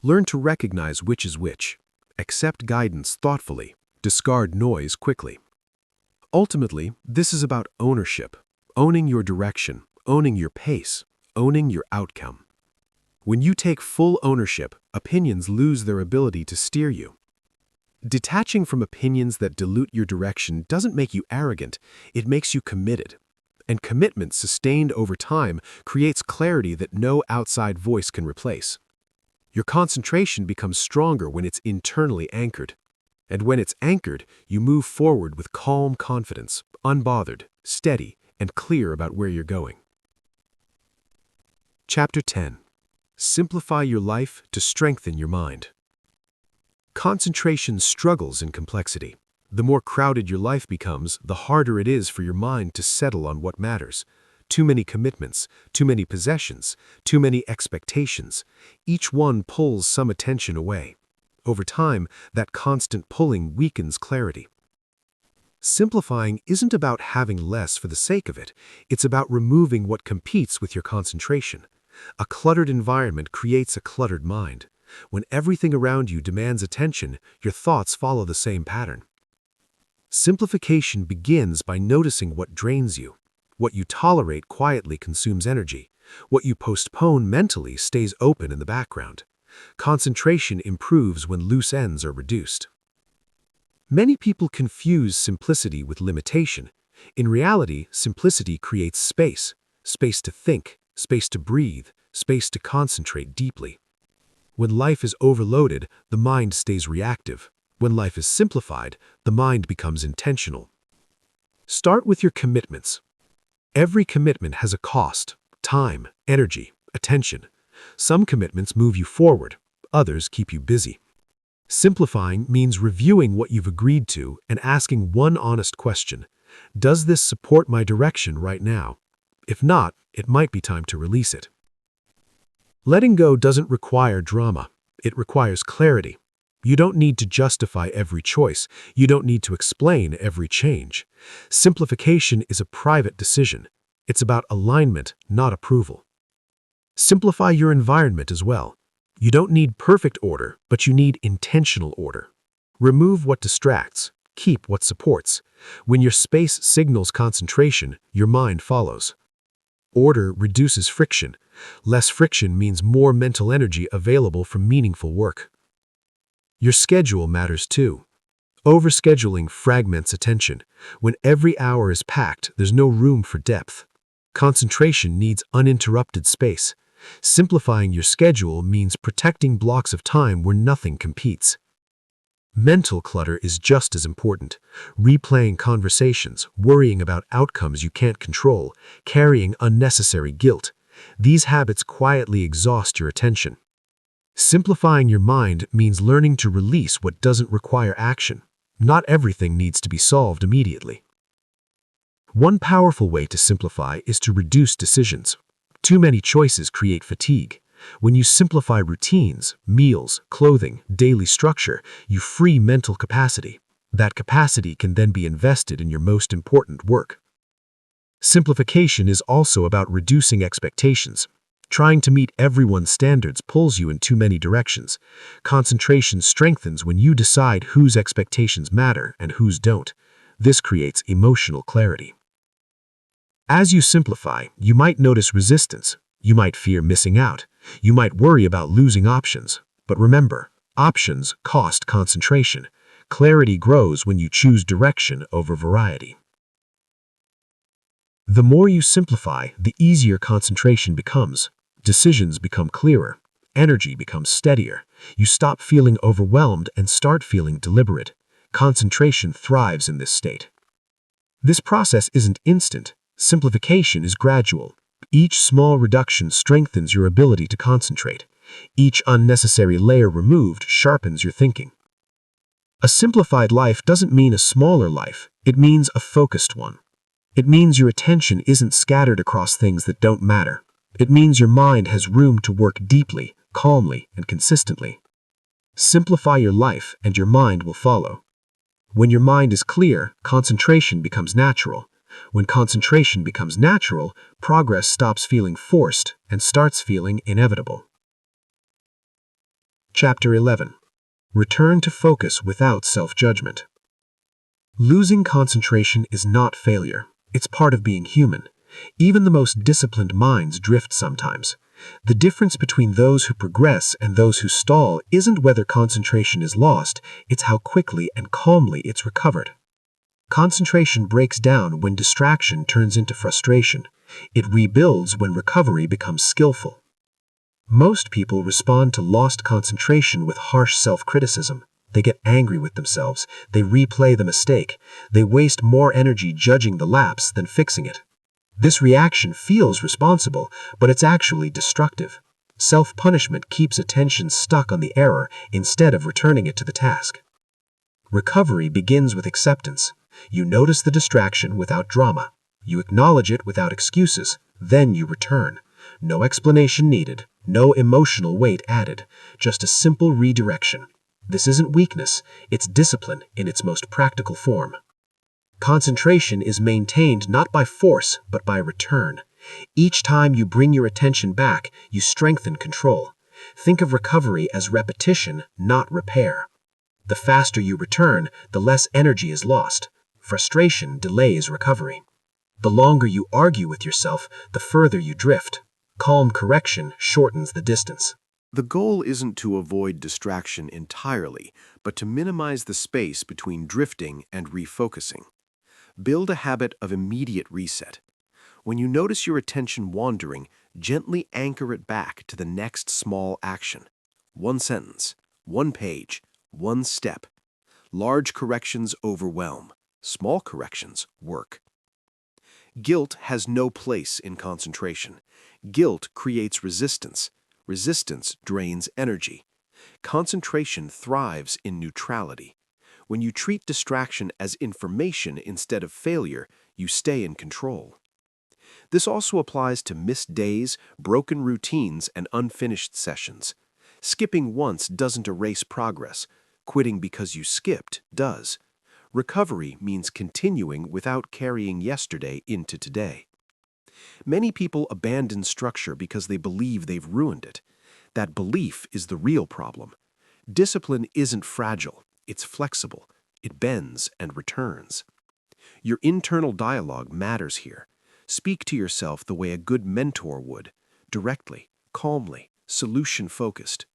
Learn to recognize which is which. Accept guidance thoughtfully. Discard noise quickly. Ultimately, this is about ownership. Owning your direction, owning your pace, owning your outcome. When you take full ownership, opinions lose their ability to steer you. Detaching from opinions that dilute your direction doesn't make you arrogant, it makes you committed. And commitment sustained over time creates clarity that no outside voice can replace. Your concentration becomes stronger when it's internally anchored. And when it's anchored, you move forward with calm confidence, unbothered, steady, and clear about where you're going. Chapter 10. Simplify your life to strengthen your mind. Concentration struggles in complexity. The more crowded your life becomes, the harder it is for your mind to settle on what matters. Too many commitments, too many possessions, too many expectations. Each one pulls some attention away. Over time, that constant pulling weakens clarity. Simplifying isn't about having less for the sake of it. It's about removing what competes with your concentration. A cluttered environment creates a cluttered mind. When everything around you demands attention, your thoughts follow the same pattern. Simplification begins by noticing what drains you. What you tolerate quietly consumes energy. What you postpone mentally stays open in the background. Concentration improves when loose ends are reduced. Many people confuse simplicity with limitation. In reality, simplicity creates space. Space to think, space to breathe, space to concentrate deeply. When life is overloaded, the mind stays reactive. When life is simplified, the mind becomes intentional. Start with your commitments. Every commitment has a cost: time, energy, attention. Some commitments move you forward, others keep you busy. Simplifying means reviewing what you've agreed to and asking one honest question: does this support my direction right now? If not, it might be time to release it. Letting go doesn't require drama. It requires clarity. You don't need to justify every choice. You don't need to explain every change. Simplification is a private decision. It's about alignment, not approval. Simplify your environment as well. You don't need perfect order, but you need intentional order. Remove what distracts. Keep what supports. When your space signals concentration, your mind follows. Order reduces friction. Less friction means more mental energy available for meaningful work. Your schedule matters too. Overscheduling fragments attention. When every hour is packed, there's no room for depth. Concentration needs uninterrupted space. Simplifying your schedule means protecting blocks of time where nothing competes. Mental clutter is just as important. Replaying conversations, worrying about outcomes you can't control, carrying unnecessary guilt. These habits quietly exhaust your attention. Simplifying your mind means learning to release what doesn't require action. Not everything needs to be solved immediately. One powerful way to simplify is to reduce decisions. Too many choices create fatigue. When you simplify routines, meals, clothing, daily structure, you free mental capacity. That capacity can then be invested in your most important work. Simplification is also about reducing expectations. Trying to meet everyone's standards pulls you in too many directions. Concentration strengthens when you decide whose expectations matter and whose don't. This creates emotional clarity. As you simplify, you might notice resistance. You might fear missing out. You might worry about losing options. But remember, options cost concentration. Clarity grows when you choose direction over variety. The more you simplify, the easier concentration becomes. Decisions become clearer. Energy becomes steadier. You stop feeling overwhelmed and start feeling deliberate. Concentration thrives in this state. This process isn't instant. Simplification is gradual. Each small reduction strengthens your ability to concentrate. Each unnecessary layer removed sharpens your thinking. A simplified life doesn't mean a smaller life. It means a focused one. It means your attention isn't scattered across things that don't matter. It means your mind has room to work deeply, calmly, and consistently. Simplify your life and your mind will follow. When your mind is clear, concentration becomes natural. When concentration becomes natural, progress stops feeling forced and starts feeling inevitable. Chapter 11. Return to focus without self-judgment. Losing concentration is not failure. It's part of being human. Even the most disciplined minds drift sometimes. The difference between those who progress and those who stall isn't whether concentration is lost, it's how quickly and calmly it's recovered. Concentration breaks down when distraction turns into frustration. It rebuilds when recovery becomes skillful. Most people respond to lost concentration with harsh self-criticism. They get angry with themselves. They replay the mistake. They waste more energy judging the lapse than fixing it. This reaction feels responsible, but it's actually destructive. Self-punishment keeps attention stuck on the error instead of returning it to the task. Recovery begins with acceptance. You notice the distraction without drama. You acknowledge it without excuses. Then you return. No explanation needed. No emotional weight added. Just a simple redirection. This isn't weakness. It's discipline in its most practical form. Concentration is maintained not by force, but by return. Each time you bring your attention back, you strengthen control. Think of recovery as repetition, not repair. The faster you return, the less energy is lost. Frustration delays recovery. The longer you argue with yourself, the further you drift. Calm correction shortens the distance. The goal isn't to avoid distraction entirely, but to minimize the space between drifting and refocusing. Build a habit of immediate reset. When you notice your attention wandering, gently anchor it back to the next small action. One sentence, one page, one step. Large corrections overwhelm. Small corrections work. Guilt has no place in concentration. Guilt creates resistance. Resistance drains energy. Concentration thrives in neutrality. When you treat distraction as information instead of failure, you stay in control. This also applies to missed days, broken routines, and unfinished sessions. Skipping once doesn't erase progress. Quitting because you skipped does. Recovery means continuing without carrying yesterday into today. Many people abandon structure because they believe they've ruined it. That belief is the real problem. Discipline isn't fragile, it's flexible. It bends and returns. Your internal dialogue matters here. Speak to yourself the way a good mentor would, directly, calmly, solution-focused.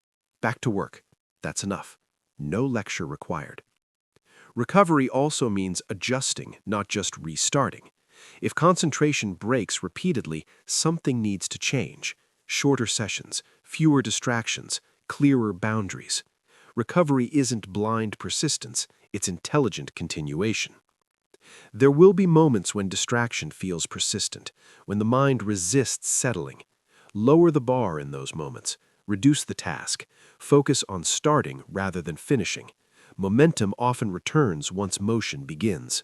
Back to work. That's enough. No lecture required. Recovery also means adjusting, not just restarting. If concentration breaks repeatedly, something needs to change. Shorter sessions, fewer distractions, clearer boundaries. Recovery isn't blind persistence, it's intelligent continuation. There will be moments when distraction feels persistent, when the mind resists settling. Lower the bar in those moments. Reduce the task. Focus on starting rather than finishing. Momentum often returns once motion begins.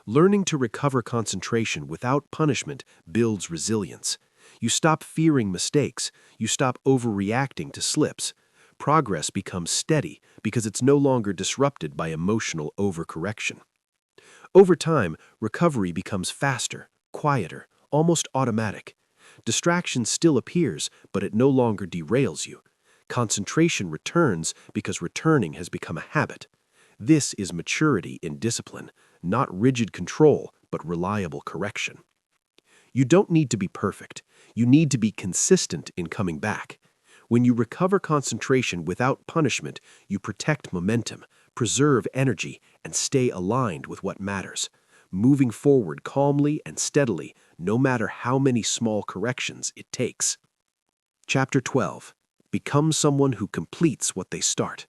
Learning to recover concentration without punishment builds resilience. You stop fearing mistakes. You stop overreacting to slips. Progress becomes steady because it's no longer disrupted by emotional overcorrection. Over time, recovery becomes faster, quieter, almost automatic. Distraction still appears, but it no longer derails you. Concentration returns because returning has become a habit. This is maturity in discipline, not rigid control, but reliable correction. You don't need to be perfect. You need to be consistent in coming back. When you recover concentration without punishment, you protect momentum, preserve energy, and stay aligned with what matters, moving forward calmly and steadily, no matter how many small corrections it takes. Chapter 12. Become someone who completes what they start.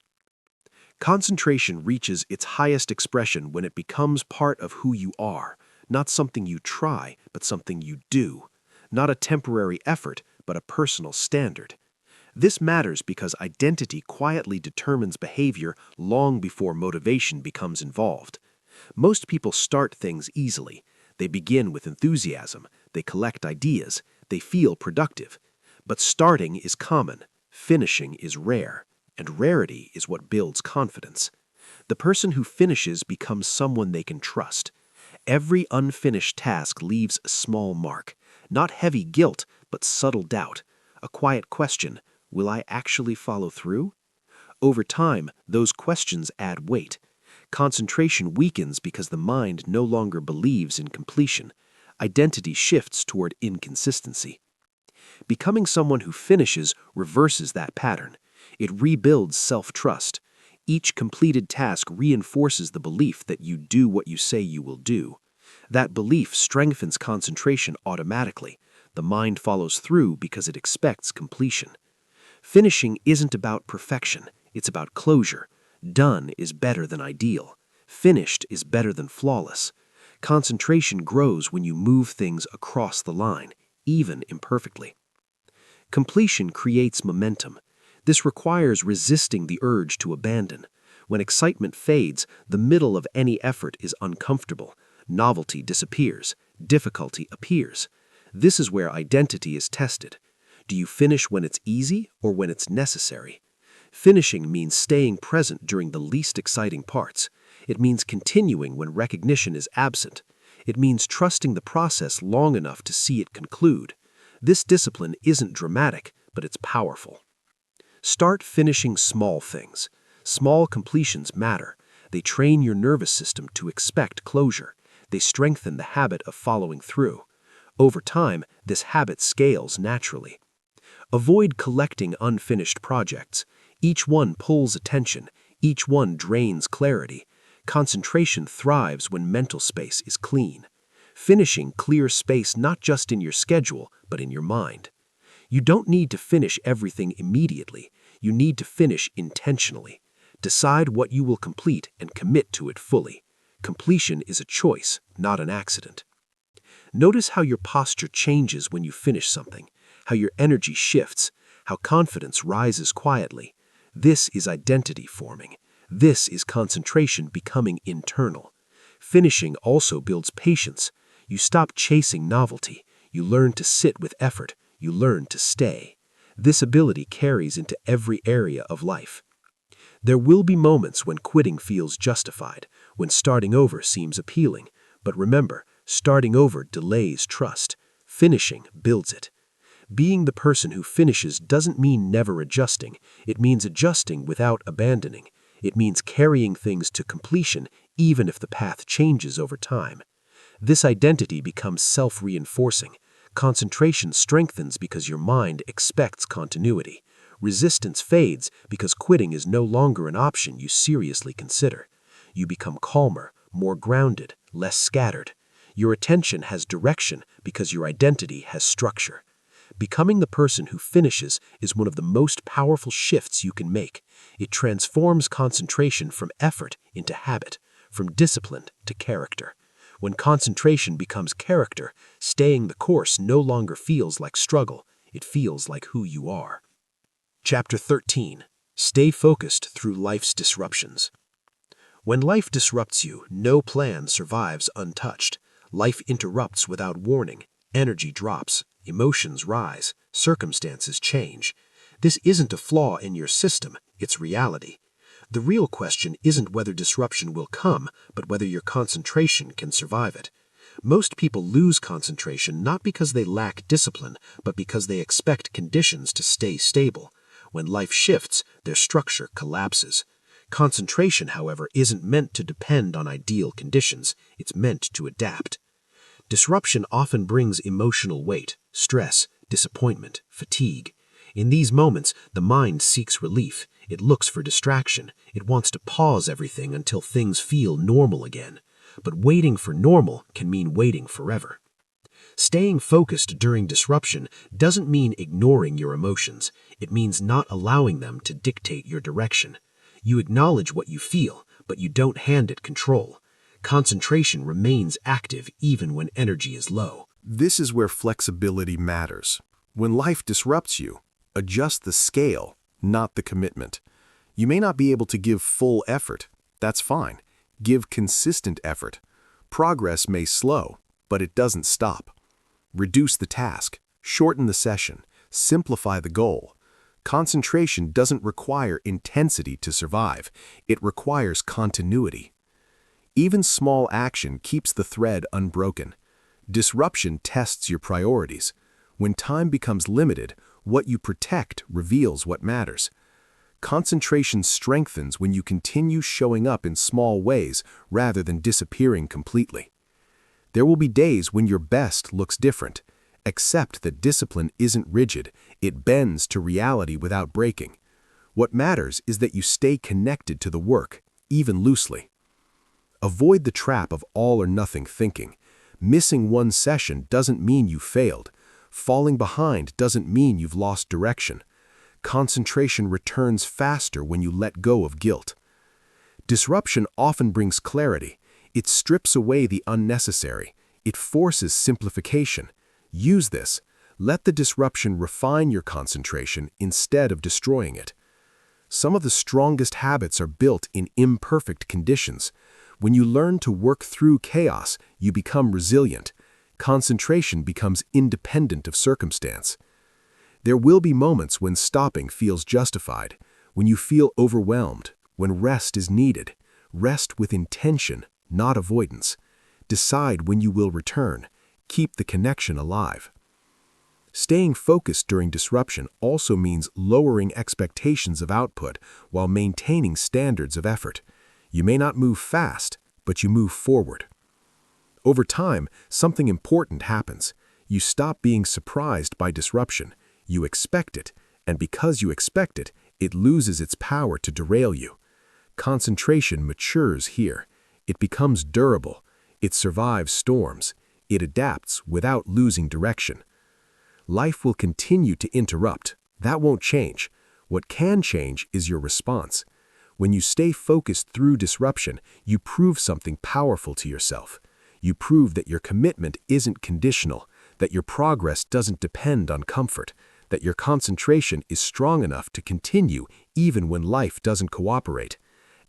Concentration reaches its highest expression when it becomes part of who you are, not something you try, but something you do, not a temporary effort, but a personal standard. This matters because identity quietly determines behavior long before motivation becomes involved. Most people start things easily. They begin with enthusiasm, they collect ideas, they feel productive. But starting is common, finishing is rare, and rarity is what builds confidence. The person who finishes becomes someone they can trust. Every unfinished task leaves a small mark, not heavy guilt, but subtle doubt, a quiet question: will I actually follow through? Over time, those questions add weight. Concentration weakens because the mind no longer believes in completion. Identity shifts toward inconsistency. Becoming someone who finishes reverses that pattern. It rebuilds self-trust. Each completed task reinforces the belief that you do what you say you will do. That belief strengthens concentration automatically. The mind follows through because it expects completion. Finishing isn't about perfection, it's about closure. Done is better than ideal. Finished is better than flawless. Concentration grows when you move things across the line, even imperfectly. Completion creates momentum. This requires resisting the urge to abandon. When excitement fades, the middle of any effort is uncomfortable. Novelty disappears. Difficulty appears. This is where identity is tested. Do you finish when it's easy or when it's necessary? Finishing means staying present during the least exciting parts. It means continuing when recognition is absent. It means trusting the process long enough to see it conclude. This discipline isn't dramatic, but it's powerful. Start finishing small things. Small completions matter. They train your nervous system to expect closure. They strengthen the habit of following through. Over time, this habit scales naturally. Avoid collecting unfinished projects. Each one pulls attention. Each one drains clarity. Concentration thrives when mental space is clean. Finishing clears space not just in your schedule, but in your mind. You don't need to finish everything immediately. You need to finish intentionally. Decide what you will complete and commit to it fully. Completion is a choice, not an accident. Notice how your posture changes when you finish something, how your energy shifts, how confidence rises quietly. This is identity forming. This is concentration becoming internal. Finishing also builds patience. You stop chasing novelty. You learn to sit with effort. You learn to stay. This ability carries into every area of life. There will be moments when quitting feels justified, when starting over seems appealing. But remember, starting over delays trust. Finishing builds it. Being the person who finishes doesn't mean never adjusting. It means adjusting without abandoning. It means carrying things to completion even if the path changes over time. This identity becomes self-reinforcing. Concentration strengthens because your mind expects continuity. Resistance fades because quitting is no longer an option you seriously consider. You become calmer, more grounded, less scattered. Your attention has direction because your identity has structure. Becoming the person who finishes is one of the most powerful shifts you can make. It transforms concentration from effort into habit, from discipline to character. When concentration becomes character, staying the course no longer feels like struggle. It feels like who you are. Chapter 13. Stay focused through life's disruptions. When life disrupts you, no plan survives untouched. Life interrupts without warning. Energy drops. Emotions rise, circumstances change. This isn't a flaw in your system, it's reality. The real question isn't whether disruption will come, but whether your concentration can survive it. Most people lose concentration not because they lack discipline, but because they expect conditions to stay stable. When life shifts, their structure collapses. Concentration, however, isn't meant to depend on ideal conditions. It's meant to adapt. Disruption often brings emotional weight, stress, disappointment, fatigue. In these moments, the mind seeks relief. It looks for distraction. It wants to pause everything until things feel normal again. But waiting for normal can mean waiting forever. Staying focused during disruption doesn't mean ignoring your emotions. It means not allowing them to dictate your direction. You acknowledge what you feel, but you don't hand it control. Concentration remains active even when energy is low. This is where flexibility matters. When life disrupts you, adjust the scale, not the commitment. You may not be able to give full effort. That's fine. Give consistent effort. Progress may slow, but it doesn't stop. Reduce the task, shorten the session, simplify the goal. Concentration doesn't require intensity to survive. It requires continuity. Even small action keeps the thread unbroken. Disruption tests your priorities. When time becomes limited, what you protect reveals what matters. Concentration strengthens when you continue showing up in small ways rather than disappearing completely. There will be days when your best looks different. Accept that discipline isn't rigid. It bends to reality without breaking. What matters is that you stay connected to the work, even loosely. Avoid the trap of all or nothing thinking. Missing one session doesn't mean you failed. Falling behind doesn't mean you've lost direction. Concentration returns faster when you let go of guilt. Disruption often brings clarity. It strips away the unnecessary. It forces simplification. Use this. Let the disruption refine your concentration instead of destroying it. Some of the strongest habits are built in imperfect conditions. When you learn to work through chaos, you become resilient. Concentration becomes independent of circumstance. There will be moments when stopping feels justified, when you feel overwhelmed, when rest is needed. Rest with intention, not avoidance. Decide when you will return. Keep the connection alive. Staying focused during disruption also means lowering expectations of output while maintaining standards of effort. You may not move fast, but you move forward. Over time, something important happens. You stop being surprised by disruption. You expect it, and because you expect it, it loses its power to derail you. Concentration matures here. It becomes durable. It survives storms. It adapts without losing direction. Life will continue to interrupt. That won't change. What can change is your response. When you stay focused through disruption, you prove something powerful to yourself. You prove that your commitment isn't conditional, that your progress doesn't depend on comfort, that your concentration is strong enough to continue even when life doesn't cooperate.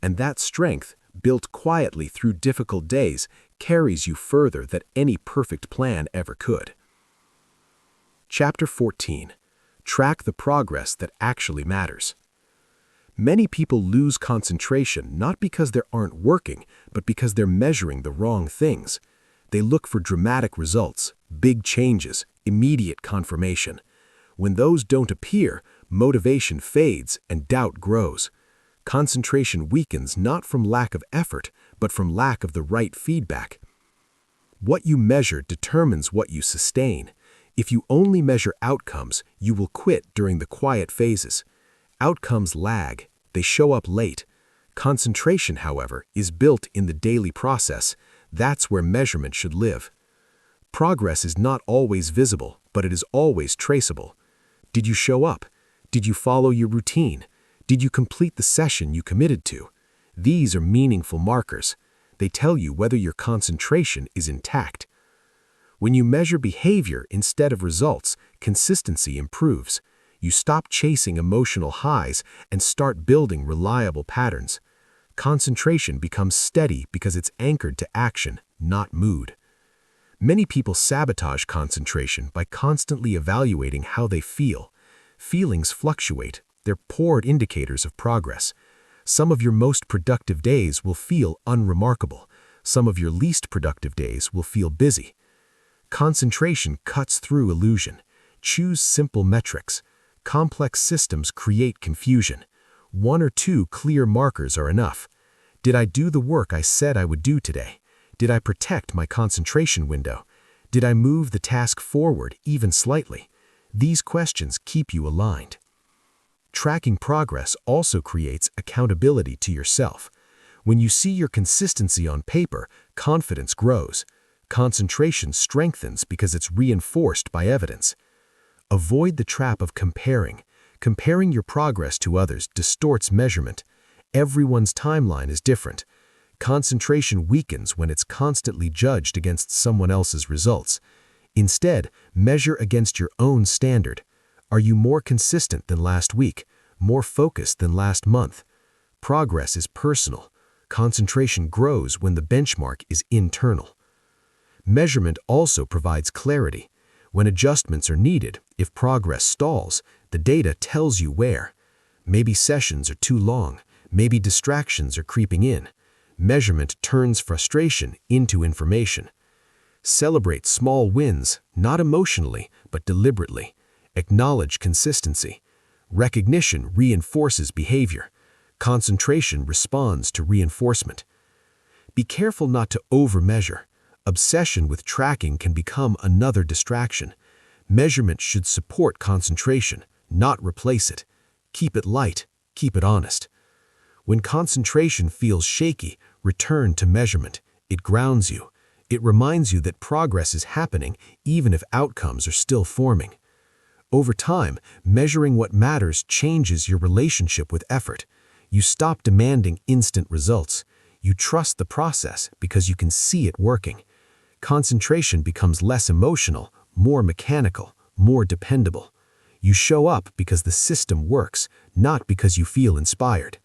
And that strength, built quietly through difficult days, carries you further than any perfect plan ever could. Chapter 14. Track the progress that actually matters. Many people lose concentration not because they aren't working, but because they're measuring the wrong things. They look for dramatic results, big changes, immediate confirmation. When those don't appear, motivation fades and doubt grows. Concentration weakens not from lack of effort, but from lack of the right feedback. What you measure determines what you sustain. If you only measure outcomes, you will quit during the quiet phases. Outcomes lag. They show up late. Concentration, however, is built in the daily process. That's where measurement should live. Progress is not always visible, but it is always traceable. Did you show up? Did you follow your routine? Did you complete the session you committed to? These are meaningful markers. They tell you whether your concentration is intact. When you measure behavior instead of results, consistency improves. You stop chasing emotional highs and start building reliable patterns. Concentration becomes steady because it's anchored to action, not mood. Many people sabotage concentration by constantly evaluating how they feel. Feelings fluctuate. They're poor indicators of progress. Some of your most productive days will feel unremarkable. Some of your least productive days will feel busy. Concentration cuts through illusion. Choose simple metrics. Complex systems create confusion. 1 or 2 clear markers are enough. Did I do the work I said I would do today? Did I protect my concentration window? Did I move the task forward even slightly? These questions keep you aligned. Tracking progress also creates accountability to yourself. When you see your consistency on paper, confidence grows. Concentration strengthens because it's reinforced by evidence. Avoid the trap of comparing. Comparing your progress to others distorts measurement. Everyone's timeline is different. Concentration weakens when it's constantly judged against someone else's results. Instead, measure against your own standard. Are you more consistent than last week? More focused than last month? Progress is personal. Concentration grows when the benchmark is internal. Measurement also provides clarity. When adjustments are needed, if progress stalls, the data tells you where. Maybe sessions are too long. Maybe distractions are creeping in. Measurement turns frustration into information. Celebrate small wins, not emotionally, but deliberately. Acknowledge consistency. Recognition reinforces behavior. Concentration responds to reinforcement. Be careful not to overmeasure. Obsession with tracking can become another distraction. Measurement should support concentration, not replace it. Keep it light, keep it honest. When concentration feels shaky, return to measurement. It grounds you. It reminds you that progress is happening even if outcomes are still forming. Over time, measuring what matters changes your relationship with effort. You stop demanding instant results. You trust the process because you can see it working. Concentration becomes less emotional, more mechanical, more dependable. You show up because the system works, not because you feel inspired.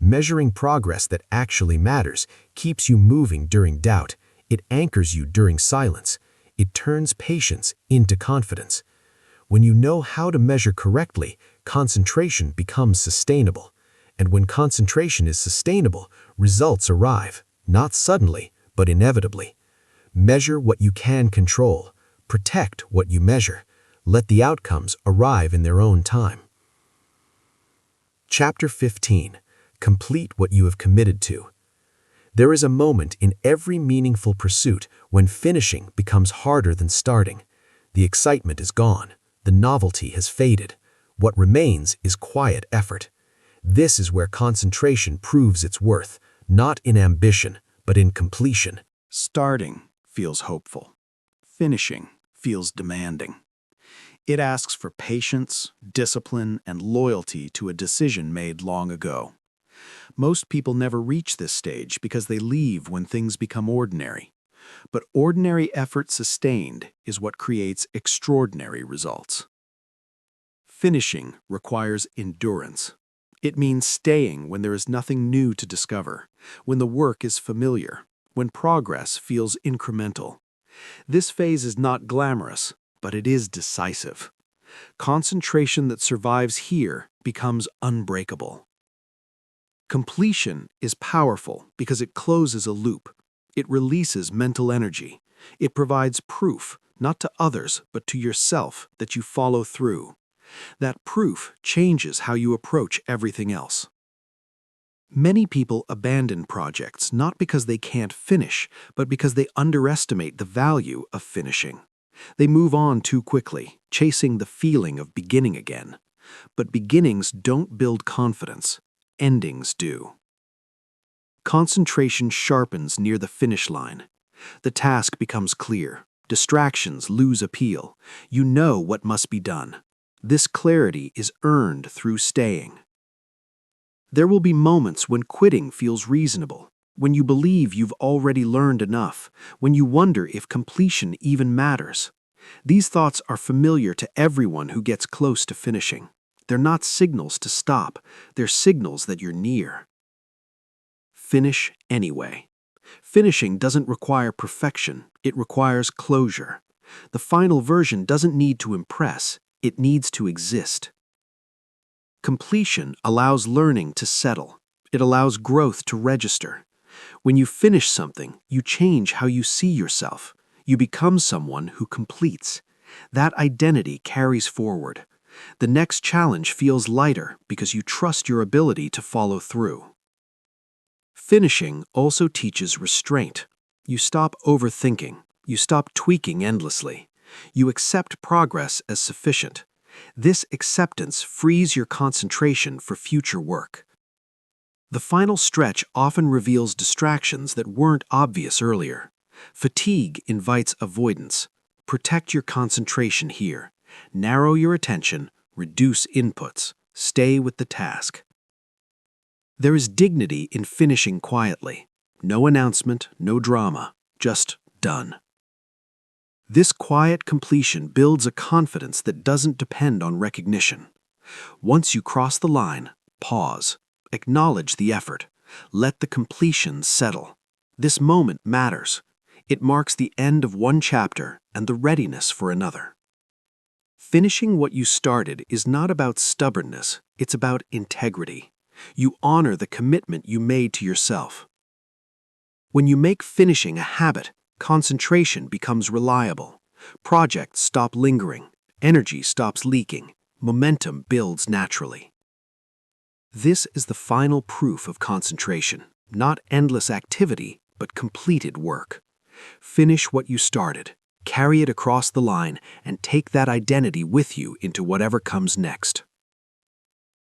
Measuring progress that actually matters keeps you moving during doubt. It anchors you during silence. It turns patience into confidence. When you know how to measure correctly, concentration becomes sustainable. And when concentration is sustainable, results arrive, not suddenly, but inevitably. Measure what you can control. Protect what you measure. Let the outcomes arrive in their own time. Chapter 15. Complete what you have committed to. There is a moment in every meaningful pursuit when finishing becomes harder than starting. The excitement is gone. The novelty has faded. What remains is quiet effort. This is where concentration proves its worth, not in ambition, but in completion. Starting feels hopeful. Finishing feels demanding. It asks for patience, discipline, and loyalty to a decision made long ago. Most people never reach this stage because they leave when things become ordinary. But ordinary effort sustained is what creates extraordinary results. Finishing requires endurance. It means staying when there is nothing new to discover, when the work is familiar, when progress feels incremental. This phase is not glamorous, but it is decisive. Concentration that survives here becomes unbreakable. Completion is powerful because it closes a loop. It releases mental energy. It provides proof, not to others, but to yourself, that you follow through. That proof changes how you approach everything else. Many people abandon projects not because they can't finish, but because they underestimate the value of finishing. They move on too quickly, chasing the feeling of beginning again. But beginnings don't build confidence. Endings do. Concentration sharpens near the finish line. The task becomes clear. Distractions lose appeal. You know what must be done. This clarity is earned through staying. There will be moments when quitting feels reasonable, when you believe you've already learned enough, when you wonder if completion even matters. These thoughts are familiar to everyone who gets close to finishing. They're not signals to stop, they're signals that you're near. Finish anyway. Finishing doesn't require perfection, it requires closure. The final version doesn't need to impress, it needs to exist. Completion allows learning to settle. It allows growth to register. When you finish something, you change how you see yourself. You become someone who completes. That identity carries forward. The next challenge feels lighter because you trust your ability to follow through. Finishing also teaches restraint. You stop overthinking. You stop tweaking endlessly. You accept progress as sufficient. This acceptance frees your concentration for future work. The final stretch often reveals distractions that weren't obvious earlier. Fatigue invites avoidance. Protect your concentration here. Narrow your attention, reduce inputs, stay with the task. There is dignity in finishing quietly. No announcement, no drama, just done. This quiet completion builds a confidence that doesn't depend on recognition. Once you cross the line, pause. Acknowledge the effort. Let the completion settle. This moment matters. It marks the end of one chapter and the readiness for another. Finishing what you started is not about stubbornness, it's about integrity. You honor the commitment you made to yourself. When you make finishing a habit, concentration becomes reliable. Projects stop lingering. Energy stops leaking. Momentum builds naturally. This is the final proof of concentration, not endless activity, but completed work. Finish what you started, carry it across the line, and take that identity with you into whatever comes next.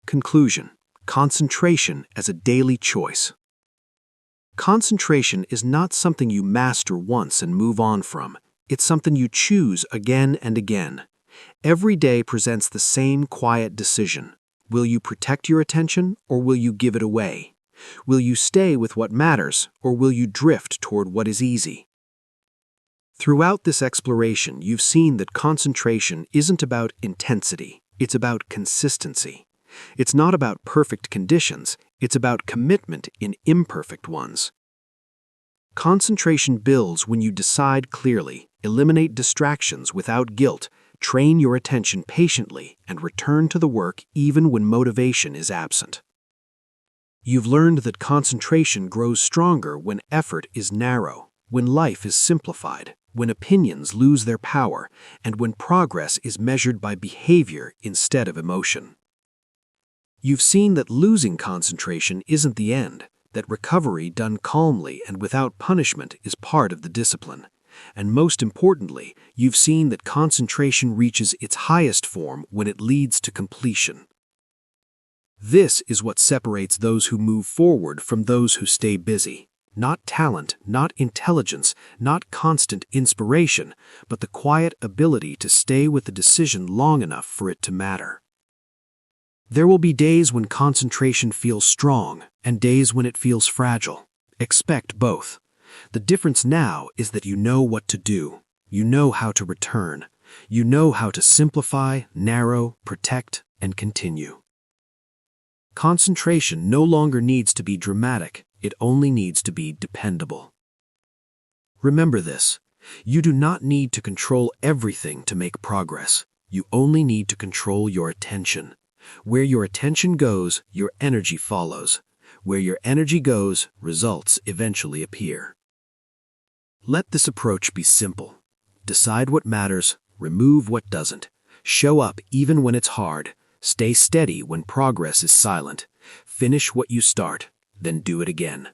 Conclusion: concentration as a daily choice. Concentration is not something you master once and move on from. It's something you choose again and again. Every day presents the same quiet decision. Will you protect your attention, or will you give it away? Will you stay with what matters, or will you drift toward what is easy? Throughout this exploration, you've seen that concentration isn't about intensity, it's about consistency. It's not about perfect conditions, it's about commitment in imperfect ones. Concentration builds when you decide clearly, eliminate distractions without guilt, train your attention patiently, and return to the work even when motivation is absent. You've learned that concentration grows stronger when effort is narrow, when life is simplified, when opinions lose their power, and when progress is measured by behavior instead of emotion. You've seen that losing concentration isn't the end, that recovery done calmly and without punishment is part of the discipline. And most importantly, you've seen that concentration reaches its highest form when it leads to completion. This is what separates those who move forward from those who stay busy. Not talent, not intelligence, not constant inspiration, but the quiet ability to stay with the decision long enough for it to matter. There will be days when concentration feels strong and days when it feels fragile. Expect both. The difference now is that you know what to do. You know how to return. You know how to simplify, narrow, protect, and continue. Concentration no longer needs to be dramatic. It only needs to be dependable. Remember this. You do not need to control everything to make progress. You only need to control your attention. Where your attention goes, your energy follows. Where your energy goes, results eventually appear. Let this approach be simple. Decide what matters, remove what doesn't. Show up even when it's hard. Stay steady when progress is silent. Finish what you start, then do it again.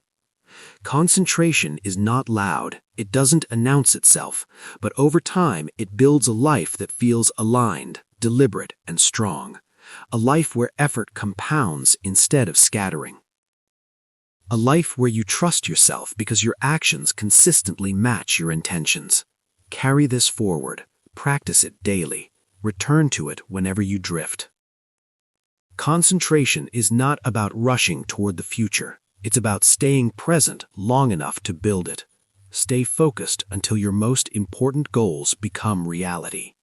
Concentration is not loud. It doesn't announce itself, but over time it builds a life that feels aligned, deliberate, and strong. A life where effort compounds instead of scattering. A life where you trust yourself because your actions consistently match your intentions. Carry this forward. Practice it daily. Return to it whenever you drift. Concentration is not about rushing toward the future. It's about staying present long enough to build it. Stay focused until your most important goals become reality.